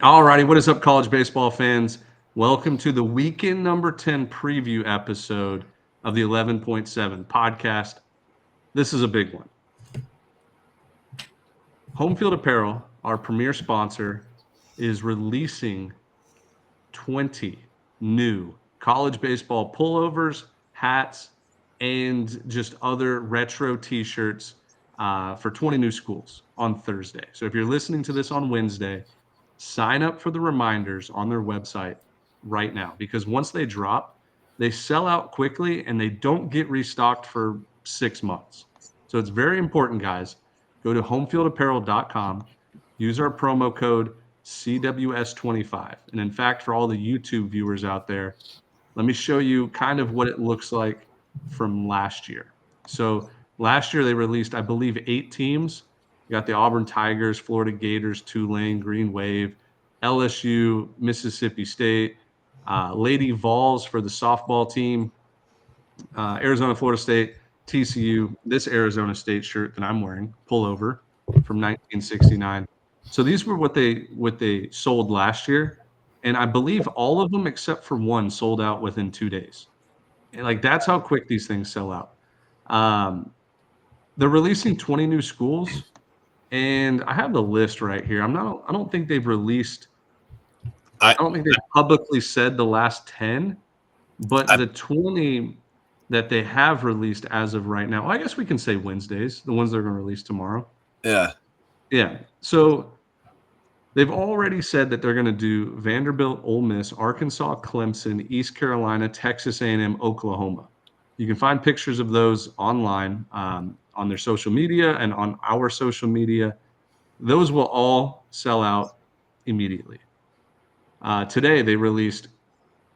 All righty, what is up, college baseball fans? Welcome to the weekend number 10 preview episode of the 11.7 podcast. This is a big one. Home Field Apparel, our premier sponsor, is releasing 20 new college baseball pullovers, hats, and just other retro t-shirts for 20 new schools on Thursday. So if you're listening to this on Wednesday, sign up for the reminders on their website right now, because once they drop, they sell out quickly and they don't get restocked for 6 months. So it's very important, guys. Go to homefieldapparel.com, use our promo code CWS25. And in fact, for all the YouTube viewers out there, let me show you kind of what it looks like from last year. So last year they released, I believe, 8 teams. You got the Auburn Tigers, Florida Gators, Tulane, Green Wave, LSU, Mississippi State, Lady Vols for the softball team, Arizona, Florida State, TCU, this Arizona State shirt that I'm wearing, pullover from 1969. So these were what they sold last year, and I believe all of them except for one sold out within 2 days. And like that's how quick these things sell out. Um, they're releasing 20 new schools, and I have the list right here. I don't think they've released. I, I don't think they've publicly said the last 10, but I the 20 that they have released as of right now, I guess we can say Wednesdays, the ones they're going to release tomorrow. yeah. Yeah. So they've already said that they're going to do Vanderbilt, Ole Miss, Arkansas, Clemson, East Carolina, Texas A&M, Oklahoma. You can find pictures of those online on their social media and on our social media. Those will all sell out immediately. Today, they released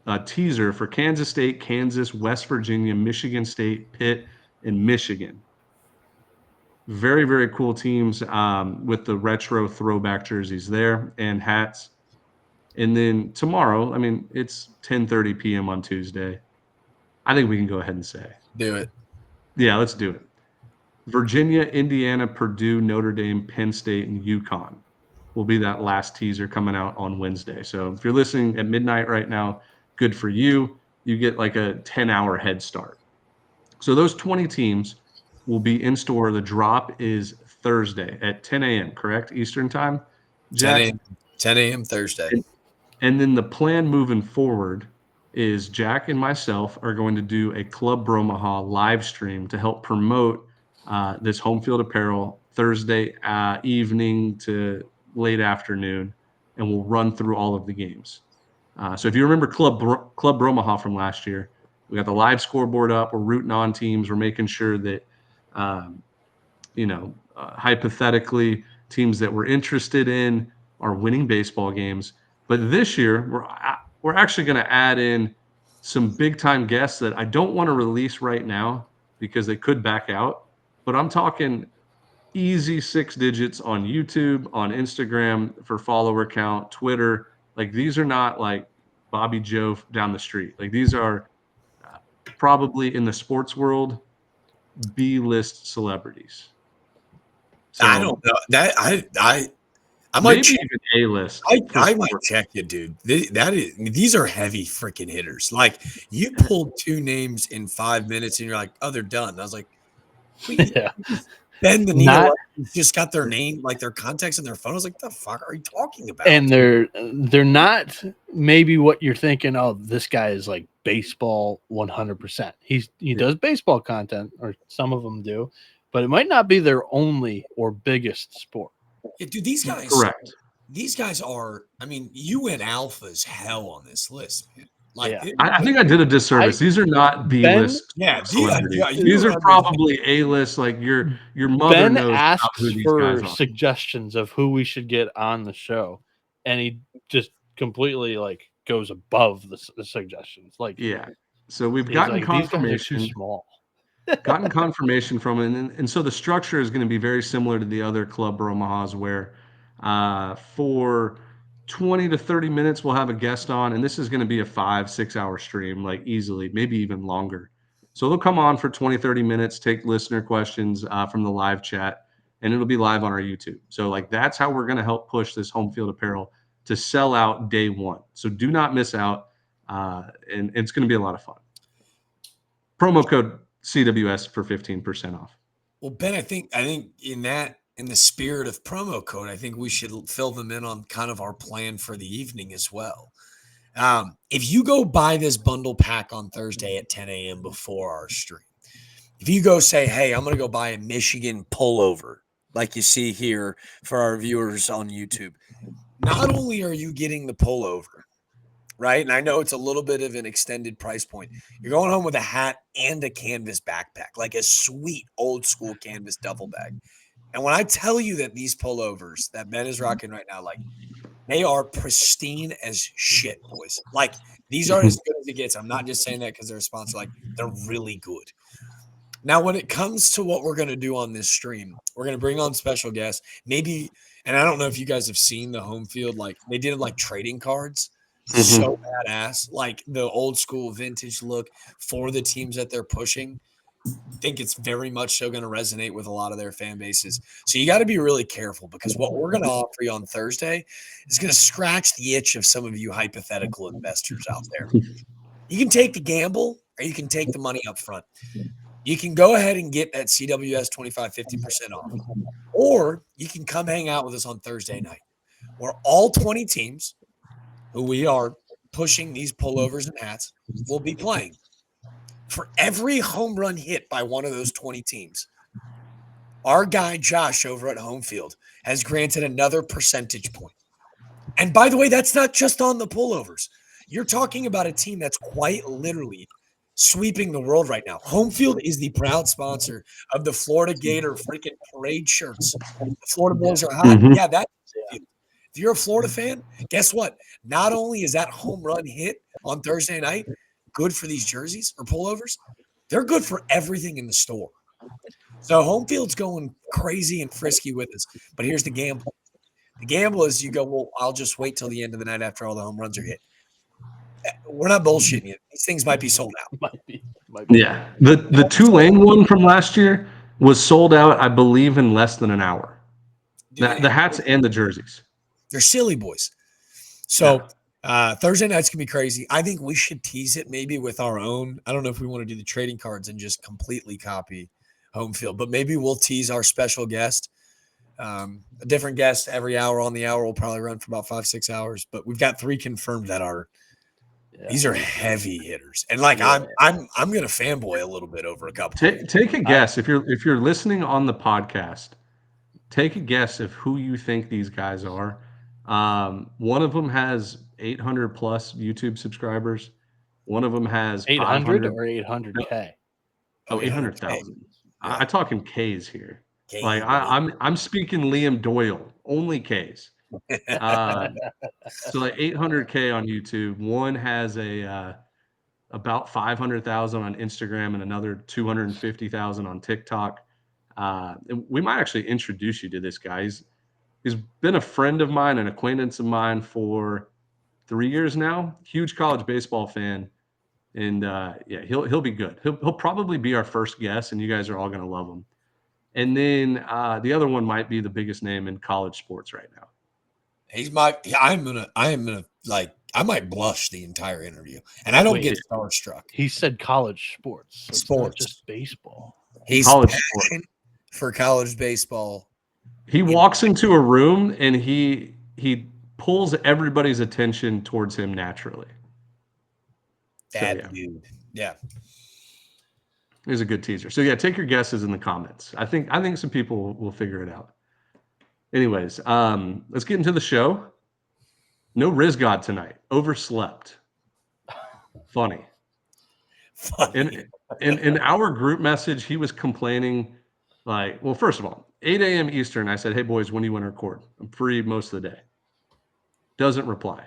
a teaser for Kansas State, Kansas, West Virginia, Michigan State, Pitt, and Michigan. Very, very cool teams with the retro throwback jerseys there and hats. And then tomorrow, I mean, it's 10:30 p.m. on Tuesday. I think we can go ahead and say, Do it. yeah, let's do it. Virginia, Indiana, Purdue, Notre Dame, Penn State, and UConn will be that last teaser coming out on Wednesday. So if you're listening at midnight right now, good for you. You get like a 10-hour head start. So those 20 teams will be in store. The drop is Thursday at 10 a.m., correct? Eastern time, 10 Jack? a.m. 10 a.m. Thursday. And then the plan moving forward is Jack and myself are going to do a Club Bromaha live stream to help promote this home field apparel Thursday evening to late afternoon, and we'll run through all of the games. So if you remember Club Bromaha from last year, we got the live scoreboard up. We're rooting on teams. We're making sure that, um, hypothetically, teams that we're interested in are winning baseball games. But this year, we're actually going to add in some big time guests that I don't want to release right now because they could back out. But I'm talking easy 6 digits on YouTube, on Instagram for follower count, Twitter. Like these are not like Bobby Joe down the street. Like these are probably in the sports world B-list celebrities. I So don't know that I might maybe check, even A-list for I might sports. check you, dude. These are heavy freaking hitters. Like you pulled 2 names in 5 minutes, and you're like, oh, they're done. And I was like, wait, Yeah. Ben the Not just got their name, like their contacts in their phone. I was like, the fuck are you talking about? and they're not maybe what you're thinking. Oh, this guy is like baseball 100%. He does baseball content, or some of them do, but it might not be their only or biggest sport. Yeah, dude, Correct. these guys are. I mean, you went alpha as hell on this list, man. Like, Yeah. I think I did a disservice. These are not B-list celebrities. These are probably A-list. Like your mother Ben knows about asks who these for guys are. suggestions of who we should get on the show, and he just completely like goes above the suggestions. Like, Yeah. So we've he's gotten like, these guys are confirmation. too small. Gotten confirmation from it, and so the structure is going to be very similar to the other Club Bromahas, where for 20 to 30 minutes we'll have a guest on, and this is going to be a 5-6 hour stream, like easily, maybe even longer. So they'll come on for 20, 30 minutes, take listener questions from the live chat, and it'll be live on our YouTube. So like that's how we're going to help push this home field apparel to sell out day one. So do not miss out, and it's going to be a lot of fun. Promo code CWS for 15% off. Well, Ben, I think in the spirit of promo code, I think we should fill them in on kind of our plan for the evening as well. If you go buy this bundle pack on Thursday at 10 a.m. before our stream, if you go say, hey, I'm going to go buy a Michigan pullover, like you see here for our viewers on YouTube, not only are you getting the pullover, right? And I know it's a little bit of an extended price point. You're going home with a hat and a canvas backpack, like a sweet old school canvas duffel bag. And when I tell you that these pullovers that Ben is rocking right now, like they are pristine as shit, boys. Like these are as good as it gets. I'm not just saying that because they're a sponsor. Like they're really good. Now, when it comes to what we're going to do on this stream, we're going to bring on special guests. Maybe, and I don't know if you guys have seen the home field. Like they did like trading cards. So badass. Like the old school vintage look for the teams that they're pushing. I think it's very much so going to resonate with a lot of their fan bases. So you got to be really careful because what we're going to offer you on Thursday is going to scratch the itch of some of you hypothetical investors out there. You can take the gamble or you can take the money up front. You can go ahead and get that CWS 50% off, or you can come hang out with us on Thursday night where all 20 teams who we are pushing these pullovers and hats will be playing. For every home run hit by one of those 20 teams, our guy Josh over at Home Field has granted another percentage point. And by the way, that's not just on the pullovers. You're talking about a team that's quite literally sweeping the world right now. Home Field is the proud sponsor of the Florida Gator freaking parade shirts. The Florida boys are hot. Yeah, that's if you're a Florida fan, guess what? Not only is that home run hit on Thursday night good for these jerseys or pullovers, they're good for everything in the store. So Home Field's going crazy and frisky with us. But here's the gamble. The gamble is you go, well, I'll just wait till the end of the night after all the home runs are hit. We're not bullshitting you. These things might be sold out. Might be. Yeah. The Tulane one from last year was sold out, I believe, in less than an hour. The hats and the jerseys. They're silly boys. So Thursday nights can be crazy. I think we should tease it maybe with our own. I don't know if we want to do the trading cards and just completely copy Home Field, but maybe we'll tease our special guest. A different guest every hour on the hour will probably run for about 5-6 hours, but we've got 3 confirmed that are these are heavy hitters. And like I'm gonna fanboy a little bit over a couple. Take a guess. If you're listening on the podcast, take a guess of who you think these guys are. One of them has 800 plus YouTube subscribers. One of them has 800 or 800K. Oh, 800,000. Yeah. I talk in K's here. Like I'm speaking Liam Doyle, only K's. So like 800K on YouTube. One has about 500,000 on Instagram and another 250,000 on TikTok. And we might actually introduce you to this guy. He's been a friend of mine, an acquaintance of mine for 3 years now. Huge college baseball fan, and he'll be good. He'll probably be our first guest, and you guys are all going to love him. And then the other one might be the biggest name in college sports right now. I might blush the entire interview, and I don't get starstruck. He said college sports. So Sports, not just baseball. He's passionate for college baseball. He walks into a room and he pulls everybody's attention towards him naturally. Dude. Yeah. He's a good teaser. So yeah, take your guesses in the comments. I think some people will figure it out. Anyways, let's get into the show. No Riz God tonight. Overslept. Funny. In our group message, he was complaining, like, well, first of all, 8 a.m. Eastern, I said, hey, boys, when do you want to record? I'm free most of the day. Doesn't reply.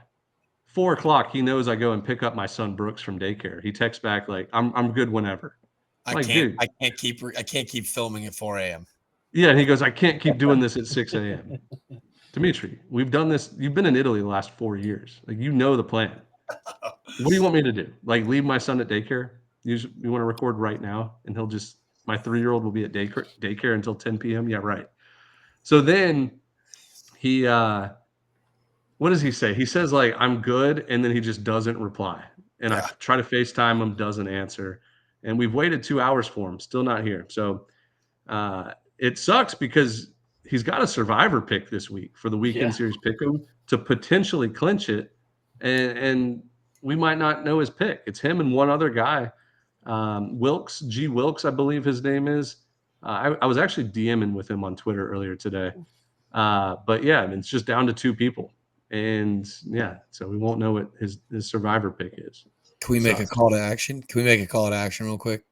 4 o'clock, he knows I go and pick up my son Brooks from daycare. He texts back like, I'm good whenever. I can't keep filming at 4 a.m. Yeah, and he goes, I can't keep doing this at 6 a.m. Dimitri, we've done this. You've been in Italy the last 4 years. Like, you know the plan. What do you want me to do? Like, leave my son at daycare? You want to record right now? And my 3-year-old will be at daycare until 10 p.m.? Yeah, right. So then he what does he say? He says like, I'm good. And then he just doesn't reply. And I Yeah. try to FaceTime him, doesn't answer. And we've waited 2 hours for him, still not here. So it sucks because he's got a survivor pick this week for the weekend series pick'em to potentially clinch it. And we might not know his pick. It's him and one other guy. Wilkes, G. Wilkes, I believe his name is. I was actually DMing with him on Twitter earlier today. But yeah, I mean, it's just down to 2 people. And yeah, so we won't know what his survivor pick is. Can we make a call to action? Can we make a call to action real quick?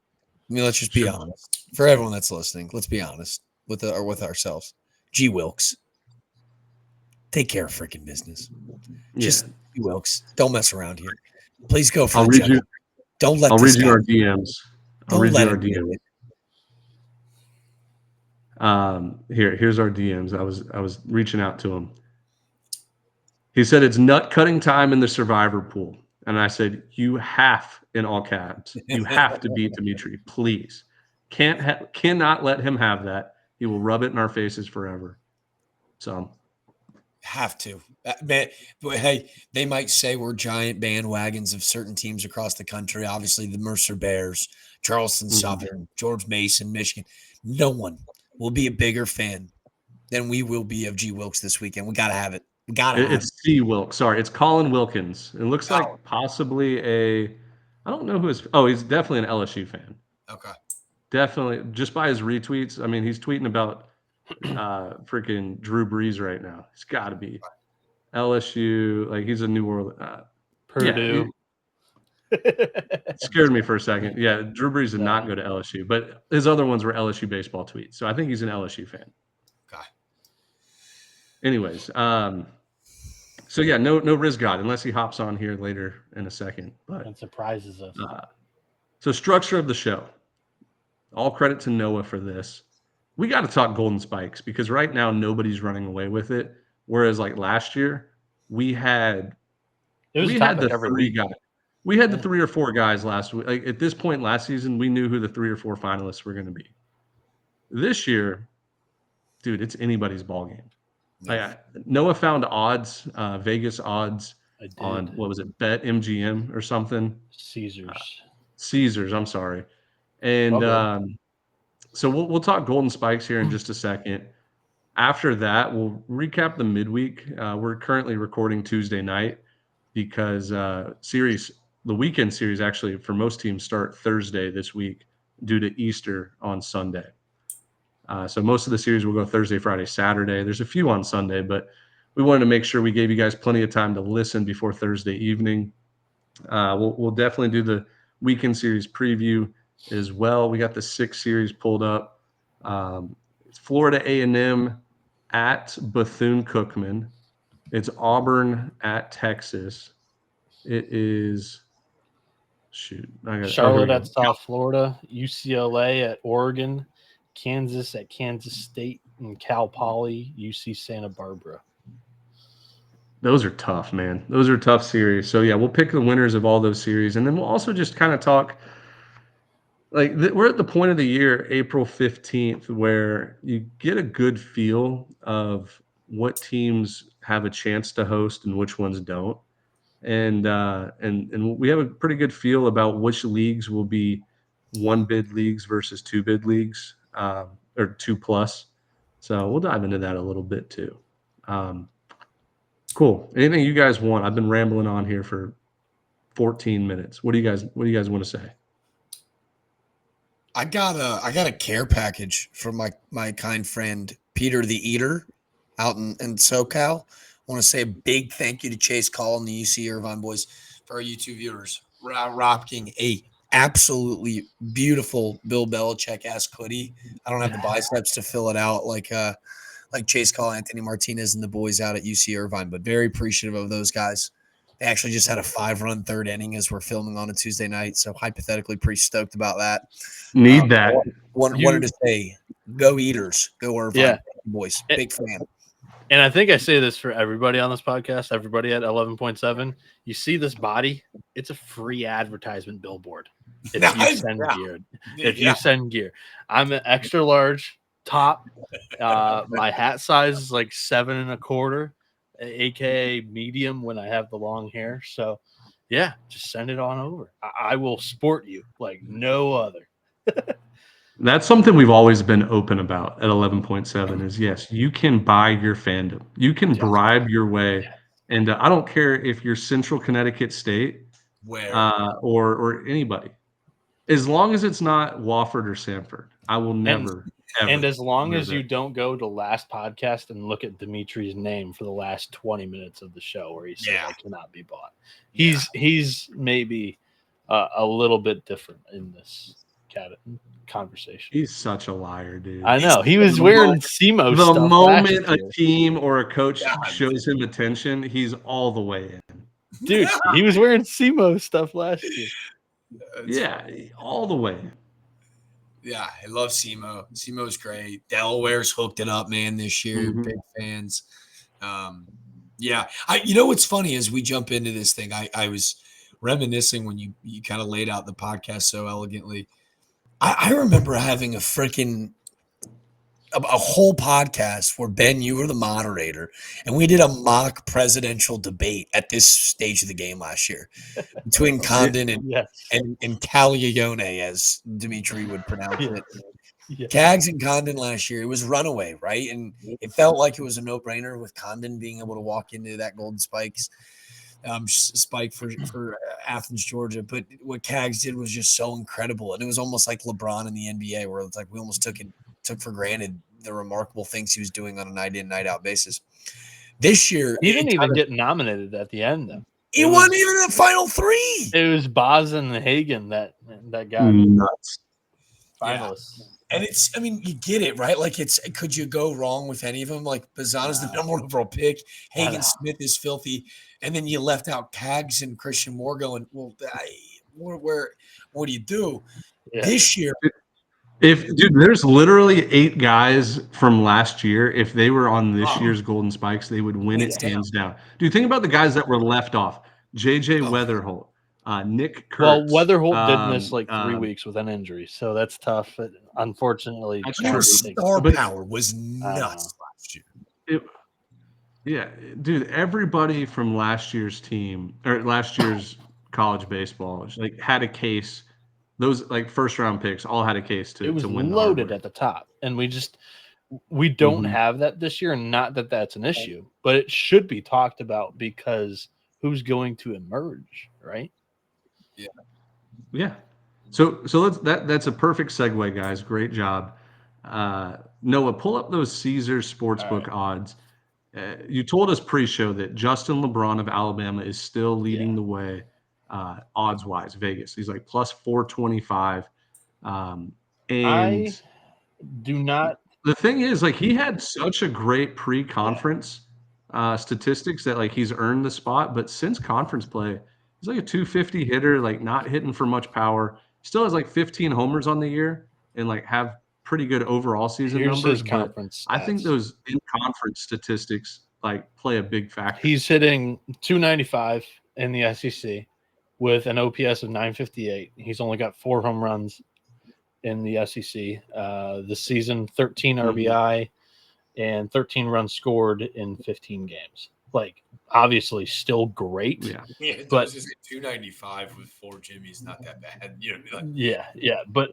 I mean, let's just be honest. For everyone that's listening, let's be honest with ourselves. G. Wilkes, take care of freaking business. Just G. Wilkes, don't mess around here. Please go for the jump. Don't let. I'll read you our DMs. I'll read you our DMs. Here's our DMs. I was reaching out to him. He said it's nut cutting time in the survivor pool. And I said, you have, in all caps, you have to beat Dimitri, please. Cannot let him have that. He will rub it in our faces forever. So have to. But hey, they might say we're giant bandwagons of certain teams across the country. Obviously, the Mercer Bears, Charleston Southern, George Mason, Michigan. No one will be a bigger fan than we will be of G. Wilkes this weekend. We got to have it. We got to have it. It's C. Wilkes. Sorry, it's Colin Wilkins. It looks like possibly I don't know who is. Oh, he's definitely an LSU fan. Okay. Definitely. Just by his retweets. I mean, he's tweeting about freaking Drew Brees right now. He's got to be LSU. Like, he's a New Orleans. Purdue. It scared me for a second. Yeah, Drew Brees did not go to LSU, but his other ones were LSU baseball tweets. So I think he's an LSU fan. Okay. Anyways, so yeah, no Riz God unless he hops on here later in a second. But and surprises us. So structure of the show. All credit to Noah for this. We got to talk Golden Spikes because right now nobody's running away with it. Whereas like last year, we had the 3 guys. We had the 3 or 4 guys last week. Like at this point last season, we knew who the 3 or 4 finalists were going to be. This year, dude, it's anybody's ball game. Like, Noah found odds, Vegas odds on what was it, Bet MGM or something? Caesars. I'm sorry. And so we'll talk Golden Spikes here in just a second. After that, we'll recap the midweek. We're currently recording Tuesday night because the weekend series actually for most teams start Thursday this week due to Easter on Sunday. So most of the series will go Thursday, Friday, Saturday. There's a few on Sunday, but we wanted to make sure we gave you guys plenty of time to listen before Thursday evening. We'll definitely do the weekend series preview as well. We got the 6 series pulled up. It's Florida A&M at Bethune-Cookman. It's Auburn at Texas. It is Charlotte at South Florida, UCLA at Oregon, Kansas at Kansas State, and Cal Poly, UC Santa Barbara. Those are tough, man. Those are tough series. So, yeah, we'll pick the winners of all those series. And then we'll also just kind of talk like we're at the point of the year, April 15th, where you get a good feel of what teams have a chance to host and which ones don't. And we have a pretty good feel about which leagues will be 1 bid leagues versus 2 bid leagues. Or 2+. So we'll dive into that a little bit too. Cool. Anything you guys want? I've been rambling on here for 14 minutes. What do you guys want to say? I got a care package from my kind friend Peter the Eater out in SoCal. I want to say a big thank you to Chase Call and the UC Irvine boys for our YouTube viewers. Rocking a absolutely beautiful Bill Belichick-esque hoodie. I don't have the biceps to fill it out like Chase Call, Anthony Martinez, and the boys out at UC Irvine, but very appreciative of those guys. They actually just had a 5-run 3rd inning as we're filming on a Tuesday night, so hypothetically pretty stoked about that. Need that. Wanted to say, go Eaters, go Irvine, boys. Big fan. And I think I say this for everybody on this podcast, everybody at 11.7. You see this body? It's a free advertisement billboard. If you send gear. You send gear. I'm an extra large top. My hat size is like 7 1/4. aka medium when I have the long hair. So yeah, just send it on over. I will sport you like no other. That's something we've always been open about at 11.7 is yes, you can buy your fandom. You can bribe your way. And I don't care if you're Central Connecticut State or anybody. As long as it's not Wofford or Sanford, I will never, ever. And as long as you that. don't go to last podcast and look at Dimitri's name for the last 20 minutes of the show where he said I cannot be bought. He's maybe a little bit different in this conversation. He's such a liar, dude. I know. He was wearing SEMO stuff. The moment a team or a coach shows him attention, he's all the way in. Dude, he was wearing SEMO stuff last year. Yeah, all the way. Yeah, I love SEMO. SEMO's great. Delaware's hooked it up, man, this year. Mm-hmm. Big fans. Yeah. You know what's funny as we jump into this thing, I was reminiscing when you kind of laid out the podcast so elegantly. I remember having a whole podcast where, Ben, you were the moderator, and we did a mock presidential debate at this stage of the game last year between Condon and Caglione, as Dimitri would pronounce it. Yeah. Cags and Condon last year, it was runaway, right? And it felt like it was a no-brainer with Condon being able to walk into that Golden Spikes spike for Athens, Georgia. But what Cags did was just so incredible. And it was almost like LeBron in the NBA, where it's like we almost took for granted the remarkable things he was doing on a night in, night out basis. This year, he didn't even get nominated at the end, though. He wasn't even in the final three. It was Boz and Hagen that got nuts finalists. Yeah. And it's, I mean, you get it, right? Like, could you go wrong with any of them? Like, Bazana's the number 1 overall pick. Hagen Smith is filthy. And then you left out Cags and Christian Moore going, well, what do you do? Yeah. This year. Dude, there's literally 8 guys from last year. If they were on this year's Golden Spikes, they would win it hands down. Dude, think about the guys that were left off. JJ Weatherholt, Nick Kurtz. Well, Weatherholt did miss like 3 weeks with an injury, so that's tough. Unfortunately, star power was nuts last year. Yeah, dude, everybody from last year's team or last year's college baseball like had a case. Those like first round picks all had a case to win. It was loaded at the top, and we don't have that this year. And not that that's an issue, but it should be talked about because who's going to emerge, right? Yeah. So that's a perfect segue, guys. Great job, Noah. Pull up those Caesars Sportsbook odds. You told us pre-show that Justin LeBron of Alabama is still leading the way. Odds-wise, Vegas. He's like plus 425. And I do not. The thing is, like, he had such a great pre-conference statistics that like he's earned the spot. But since conference play, he's like a 250 hitter, like not hitting for much power. Still has like 15 homers on the year and like have pretty good overall season numbers. I think those in-conference statistics like play a big factor. He's hitting 295 in the SEC. With an OPS of 958. He's only got 4 home runs in the SEC. This season, 13 RBI and 13 runs scored in 15 games. Like, obviously, still great. Yeah, but 295 with 4 Jimmys, not that bad. You know, but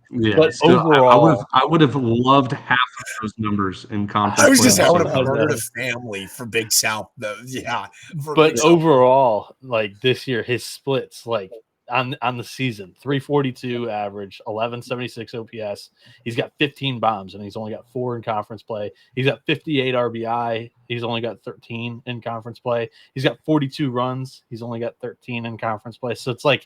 overall, I would have loved half of those numbers in conference. I would have murdered a family for Big South, though. Yeah, but overall, like this year, his splits, like on the season, 342 average, 1176 OPS. He's got 15 bombs, and he's only got 4 in conference play. He's got 58 RBI. He's only got 13 in conference play. He's got 42 runs. He's only got 13 in conference play. So it's like,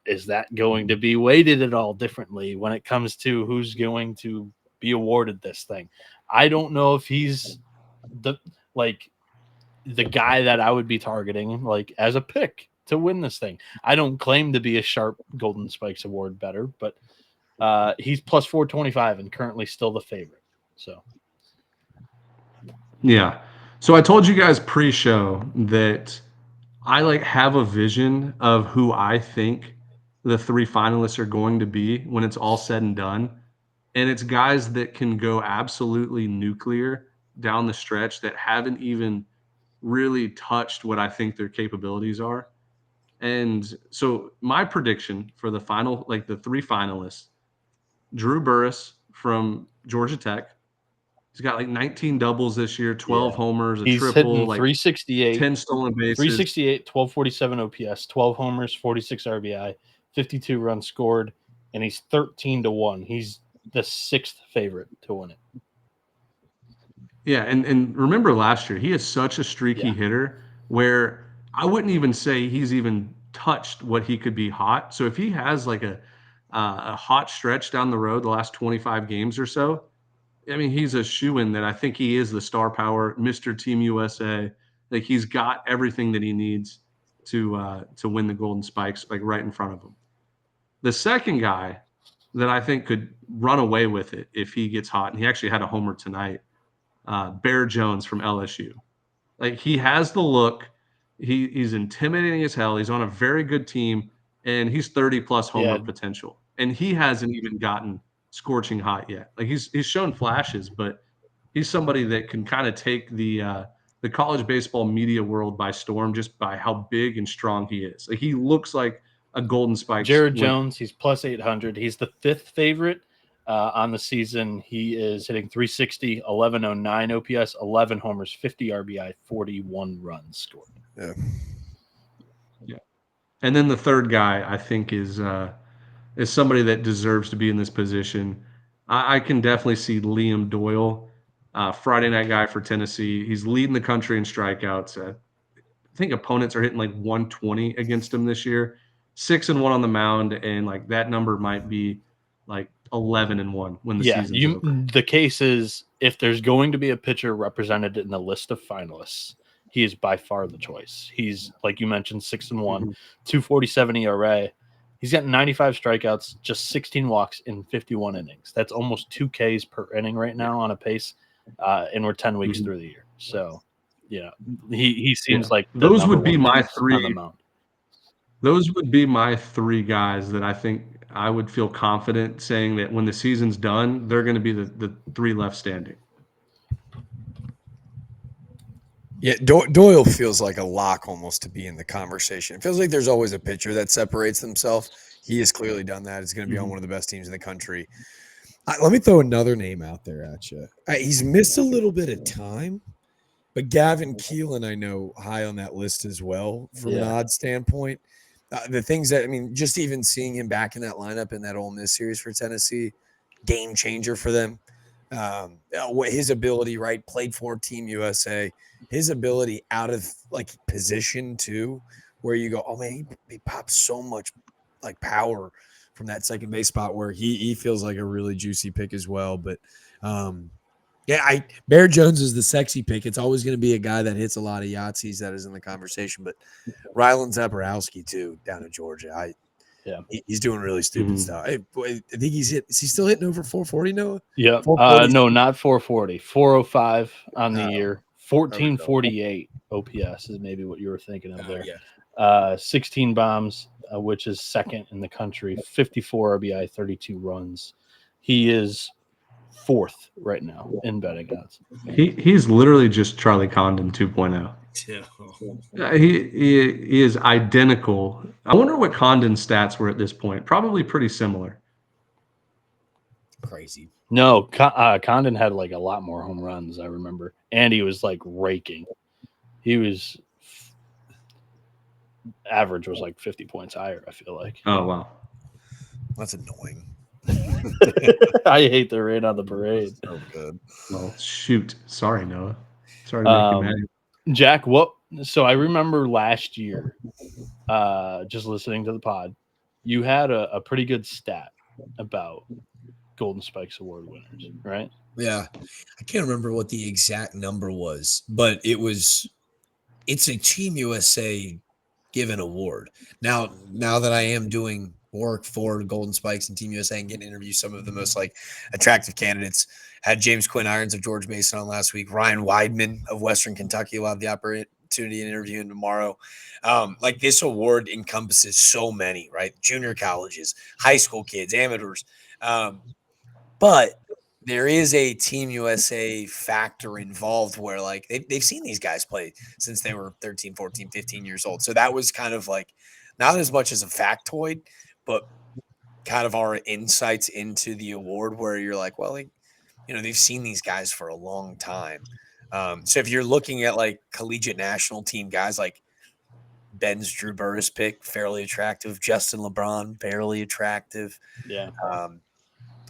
is that going to be weighted at all differently when it comes to who's going to be awarded this thing? I don't know if he's the guy that I would be targeting like as a pick to win this thing. I don't claim to be a sharp Golden Spikes Award better, but he's plus 425 and currently still the favorite. So, yeah. So I told you guys pre-show that I like have a vision of who I think the 3 finalists are going to be when it's all said and done. And it's guys that can go absolutely nuclear down the stretch that haven't even really touched what I think their capabilities are. And so my prediction for the final, like the three finalists, Drew Burress from Georgia Tech. He's got like 19 doubles this year, 12 Yeah. homers, a He's triple, hitting like 368, 10 stolen bases. 368, 1247 OPS, 12 homers, 46 RBI, 52 runs scored, and he's 13-1. He's the 6th favorite to win it. Yeah, and remember last year, he is such a streaky hitter where I wouldn't even say he's even touched what he could be hot. So if he has like a hot stretch down the road, the last 25 games or so, I mean, he's a shoo-in that I think he is the star power, Mr. Team USA. Like he's got everything that he needs to win the Golden Spikes, like right in front of him. The second guy that I think could run away with it if he gets hot, and he actually had a homer tonight, Bear Jones from LSU. Like he has the look. He's intimidating as hell. He's on a very good team, and he's 30 plus homer potential. And he hasn't even gotten scorching hot yet. Like he's shown flashes, but he's somebody that can kind of take the college baseball media world by storm just by how big and strong he is. Like he looks like a Golden Spikes. Jared Jones, he's plus 800. He's the 5th favorite on the season. He is hitting 360, 1109 OPS, 11 homers, 50 RBI, 41 runs scored. Yeah. And then the third guy I think is somebody that deserves to be in this position. I can definitely see Liam Doyle, Friday night guy for Tennessee. He's leading the country in strikeouts. I think opponents are hitting like 120 against him this year. 6-1 on the mound, and like that number might be like 11-1 when the season's over. The case is if there's going to be a pitcher represented in the list of finalists, he is by far the choice. He's, like you mentioned, 6-1, 247 ERA. He's got 95 strikeouts, just 16 walks in 51 innings. That's almost 2 Ks per inning right now on a pace, and we're 10 weeks through the year. So, he seems like those would be my three. On the mound. Those would be my 3 guys that I think I would feel confident saying that when the season's done, they're going to be the 3 left standing. Yeah, Doyle feels like a lock almost to be in the conversation. It feels like there's always a pitcher that separates themselves. He has clearly done that. He's going to be on one of the best teams in the country. Let me throw another name out there at you. He's missed a little bit of time, but Gavin Keelan, I know, high on that list as well from an odd standpoint. The things that, I mean, just even seeing him back in that lineup in that Ole Miss series for Tennessee, game changer for them. His ability, right, played for Team USA, his ability out of like position too, where you go, oh man, he pops so much like power from that second base spot where he feels like a really juicy pick as well. But Bear Jones is the sexy pick. It's always going to be a guy that hits a lot of Yahtzees that is in the conversation. But Rylan Zaborowski too down in Georgia. He's doing really stupid stuff. I think is he still hitting over 440, Noah? Yeah. No, not 440. 405 on the year. 1448 OPS is maybe what you were thinking of there. 16 bombs, which is second in the country. 54 RBI, 32 runs. He is 4th right now in betting odds. He's literally just Charlie Condon 2.0. He is identical. I wonder what Condon's stats were at this point. Probably pretty similar. Crazy. No, Condon had like a lot more home runs, I remember. And he was like raking. He was average was like 50 points higher, I feel like. Oh, wow. That's annoying. I hate the rain on the parade. Oh, good. Well, shoot. Sorry, Noah. Sorry to make you mad. Jack, so I remember last year, just listening to the pod, you had a pretty good stat about Golden Spikes Award winners, right? Yeah. I can't remember what the exact number was, but it's a Team USA given award. Now that I am doing work for Golden Spikes and Team USA and getting to interview some of the most like attractive candidates, had James Quinn Irons of George Mason on last week, Ryan Weidman of Western Kentucky will have the opportunity to interview him tomorrow. Like this award encompasses so many, right? Junior colleges, high school kids, amateurs. But there is a Team USA factor involved where like they've seen these guys play since they were 13, 14, 15 years old. So that was kind of like not as much as a factoid, but kind of our insights into the award where you're like, well, like, they've seen these guys for a long time. So if you're looking at like collegiate national team guys like Ben's Drew Burris pick, fairly attractive. Justin LeBron, fairly attractive. Yeah.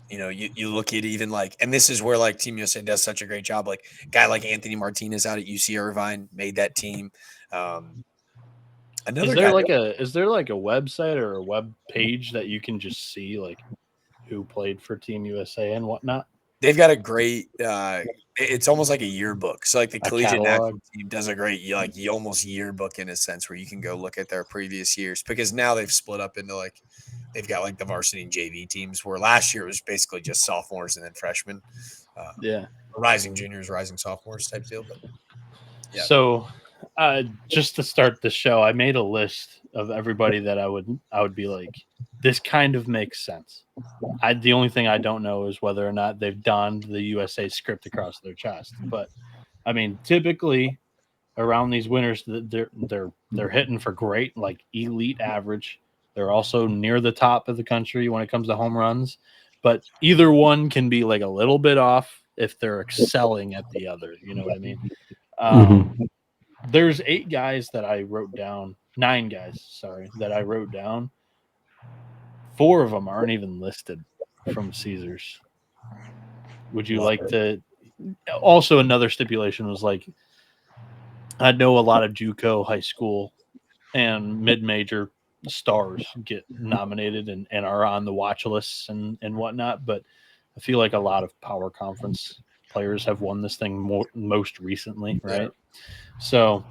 You look at even like, and this is where like Team USA does such a great job. Like a guy like Anthony Martinez out at UC Irvine made that team. Another Is there guy is there like a website or a web page that you can just see like who played for Team USA and whatnot? they've got a great it's almost like a yearbook. So like the collegiate catalog. national team does a great almost yearbook in a sense where you can go look at their previous years, because now they've split up into like they've got like the varsity and JV teams, where last year it was basically just sophomores and then freshmen. Rising juniors, rising sophomores type deal. But yeah. So just to start the show, I made a list of everybody that I would be like, this kind of makes sense. The only thing I don't know is whether or not they've donned the USA script across their chest. But I mean, typically around these winners, they're hitting for great, like elite average. They're also near the top of the country when it comes to home runs. But either one can be like a little bit off if they're excelling at the other. You know what I mean? There's 8 guys that I wrote down. 9 guys, sorry, that I wrote down. 4 of them aren't even listed from Caesars. Would you like to? Also, another stipulation was like, I know a lot of JUCO, high school, and mid-major stars get nominated and are on the watch lists and whatnot, but I feel like a lot of power conference players have won this thing most recently, right? Yeah. So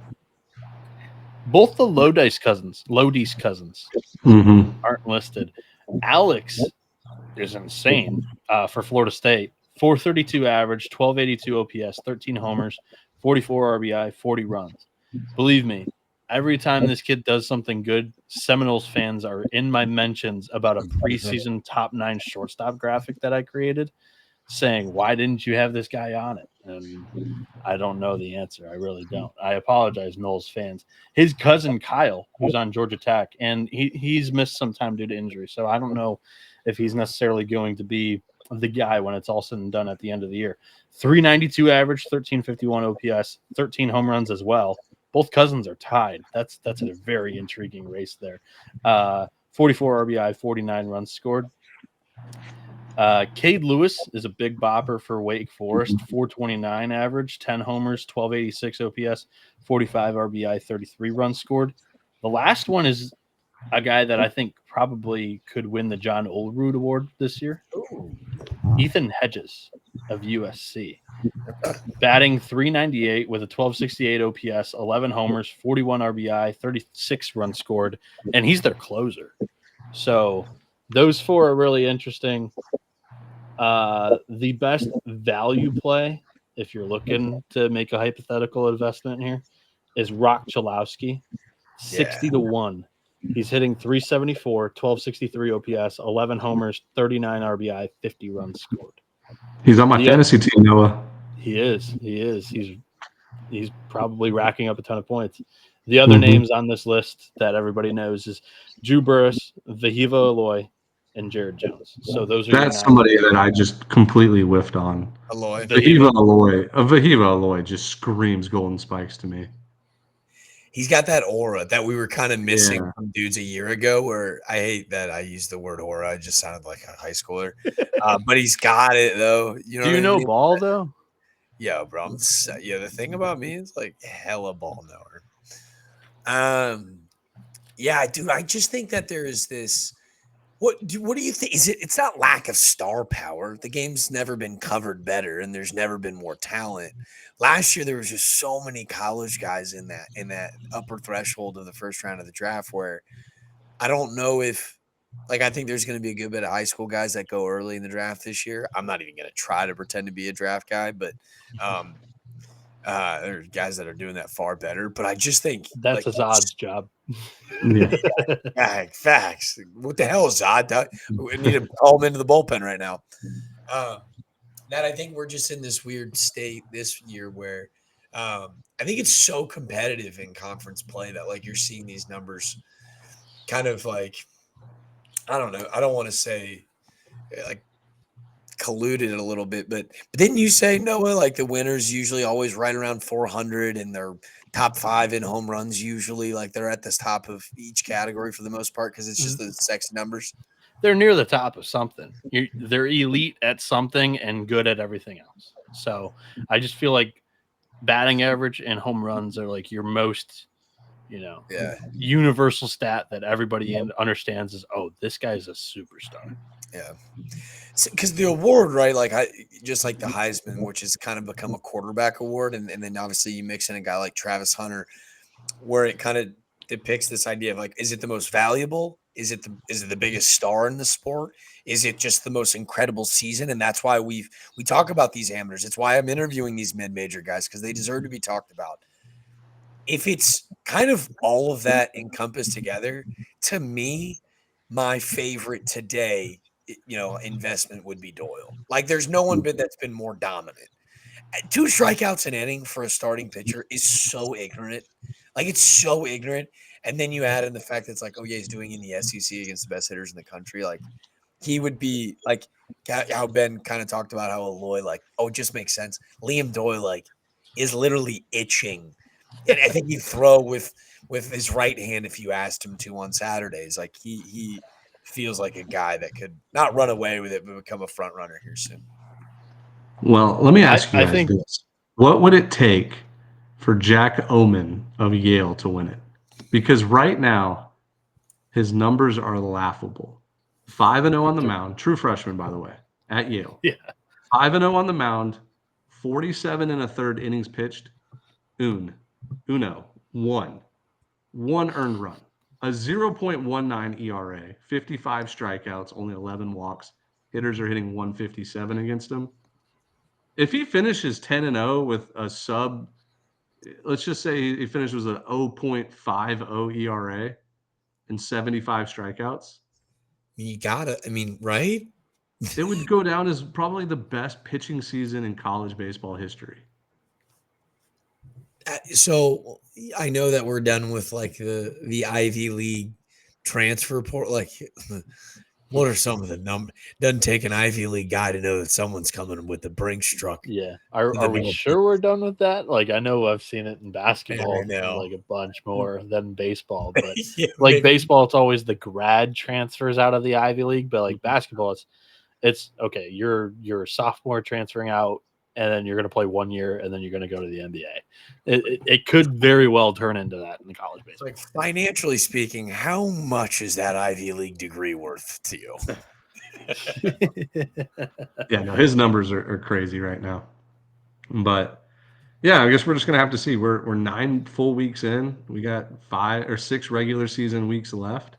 both the Lodi's cousins aren't listed. Alex is insane for Florida State. 432 average, 1282 OPS, 13 homers, 44 RBI, 40 runs. Believe me, every time this kid does something good, Seminoles fans are in my mentions about a preseason top 9 shortstop graphic that I created saying, why didn't you have this guy on it? And I don't know the answer. I really don't. I apologize, Knowles fans. His cousin Kyle, who's on Georgia Tech, and he's missed some time due to injury, so I don't know if he's necessarily going to be the guy when it's all said and done at the end of the year. 392 average, 1351 OPS, 13 home runs as well. Both cousins are tied. That's a very intriguing race there. 44 RBI, 49 runs scored. Cade Lewis is a big bopper for Wake Forest. 429 average, 10 homers, 1286 OPS, 45 RBI, 33 runs scored. The last one is a guy that I think probably could win the John Olerud Award this year. Ethan Hedges of USC. Batting 398 with a 1268 OPS, 11 homers, 41 RBI, 36 runs scored, and he's their closer. So those 4 are really interesting. The best value play, if you're looking to make a hypothetical investment here, is Rock Chalowski, 60-1. He's hitting 374, 1263 OPS, 11 homers, 39 RBI, 50 runs scored. He's on my fantasy team, Noah. He is. He's probably racking up a ton of points. The other names on this list that everybody knows is Drew Burris, Vahiva Aloy, and Jared Jones. So those are that's somebody that I just completely whiffed on. Vahiva Aloy just screams Golden Spikes to me. He's got that aura that we were kind of missing from dudes a year ago, where I hate that I used the word aura. I just sounded like a high schooler. But he's got it, though. You know, do you know ball, though? Yeah, bro. The thing about me is like hella ball knower. Yeah, dude, I just think that there is this. What do you think? It's not lack of star power. The game's never been covered better, and there's never been more talent. Last year, there was just so many college guys in that upper threshold of the first round of the draft, where I don't know if, like, I think there's going to be a good bit of high school guys that go early in the draft this year. I'm not even going to try to pretend to be a draft guy, but there are guys that are doing that far better. But I just think that's Azad's job. Facts. What the hell, Zod? We need to call him into the bullpen right now. that I think we're just in this weird state this year where I think it's so competitive in conference play that like you're seeing these numbers kind of like I don't know. I don't want to say like colluded a little bit, but didn't you say Noah like the winners usually always right around 400 and they're top 5 in home runs usually like they're at the top of each category for the most part because it's just the sexy numbers. They're near the top of something. They're elite at something and good at everything else. So I just feel like batting average and home runs are like your most, universal stat that everybody understands is, oh, this guy's a superstar. Yeah. Because the award, right? Like just like the Heisman, which has kind of become a quarterback award, and then obviously you mix in a guy like Travis Hunter, where it kind of depicts this idea of like, is it the most valuable? Is it the biggest star in the sport? Is it just the most incredible season? And that's why we talk about these amateurs. It's why I'm interviewing these mid-major guys because they deserve to be talked about. If it's kind of all of that encompassed together, to me, my favorite today, investment would be Doyle. Like there's no one that's been more dominant. 2 strikeouts an inning for a starting pitcher is so ignorant. Like it's so ignorant. And then you add in the fact that it's like, oh yeah, he's doing in the SEC against the best hitters in the country. Like he would be like how Ben kind of talked about how Aloy, like, oh, it just makes sense. Liam Doyle, like, is literally itching. And I think he'd throw with his right hand if you asked him to on Saturdays. Like he feels like a guy that could not run away with it, but become a front runner here soon. Well, let me ask you I guys think this. What would it take for Jack Omen of Yale to win it? Because right now, his numbers are laughable. 5-0 on the mound, true freshman, by the way, at Yale. Yeah. 5-0 on the mound, 47 and a third innings pitched. One earned run, a 0.19 ERA, 55 strikeouts, only 11 walks. Hitters are hitting 157 against him. If he finishes 10-0 with a sub, let's just say he finishes with a 0.50 ERA and 75 strikeouts, You gotta, right? it would go down as probably the best pitching season in college baseball history. So I know that we're done with like the Ivy League transfer port. Like, what are some of the numbers? Doesn't take an Ivy League guy to know that someone's coming with the Brinks truck. Yeah. Are we sure we're done with that? Like, I know I've seen it in basketball like a bunch more than baseball, but Yeah, like maybe. baseball, it's always the grad transfers out of the Ivy League, but like basketball, it's okay. You're a sophomore transferring out, and then you're going to play 1 year, and then you're going to go to the NBA. It could very well turn into that in the college baseball. Like financially speaking, how much is that Ivy League degree worth to you? Yeah, no, his numbers are crazy right now. But yeah, I guess we're just gonna have to see. We're 9 full weeks in. We got 5 or 6 regular season weeks left,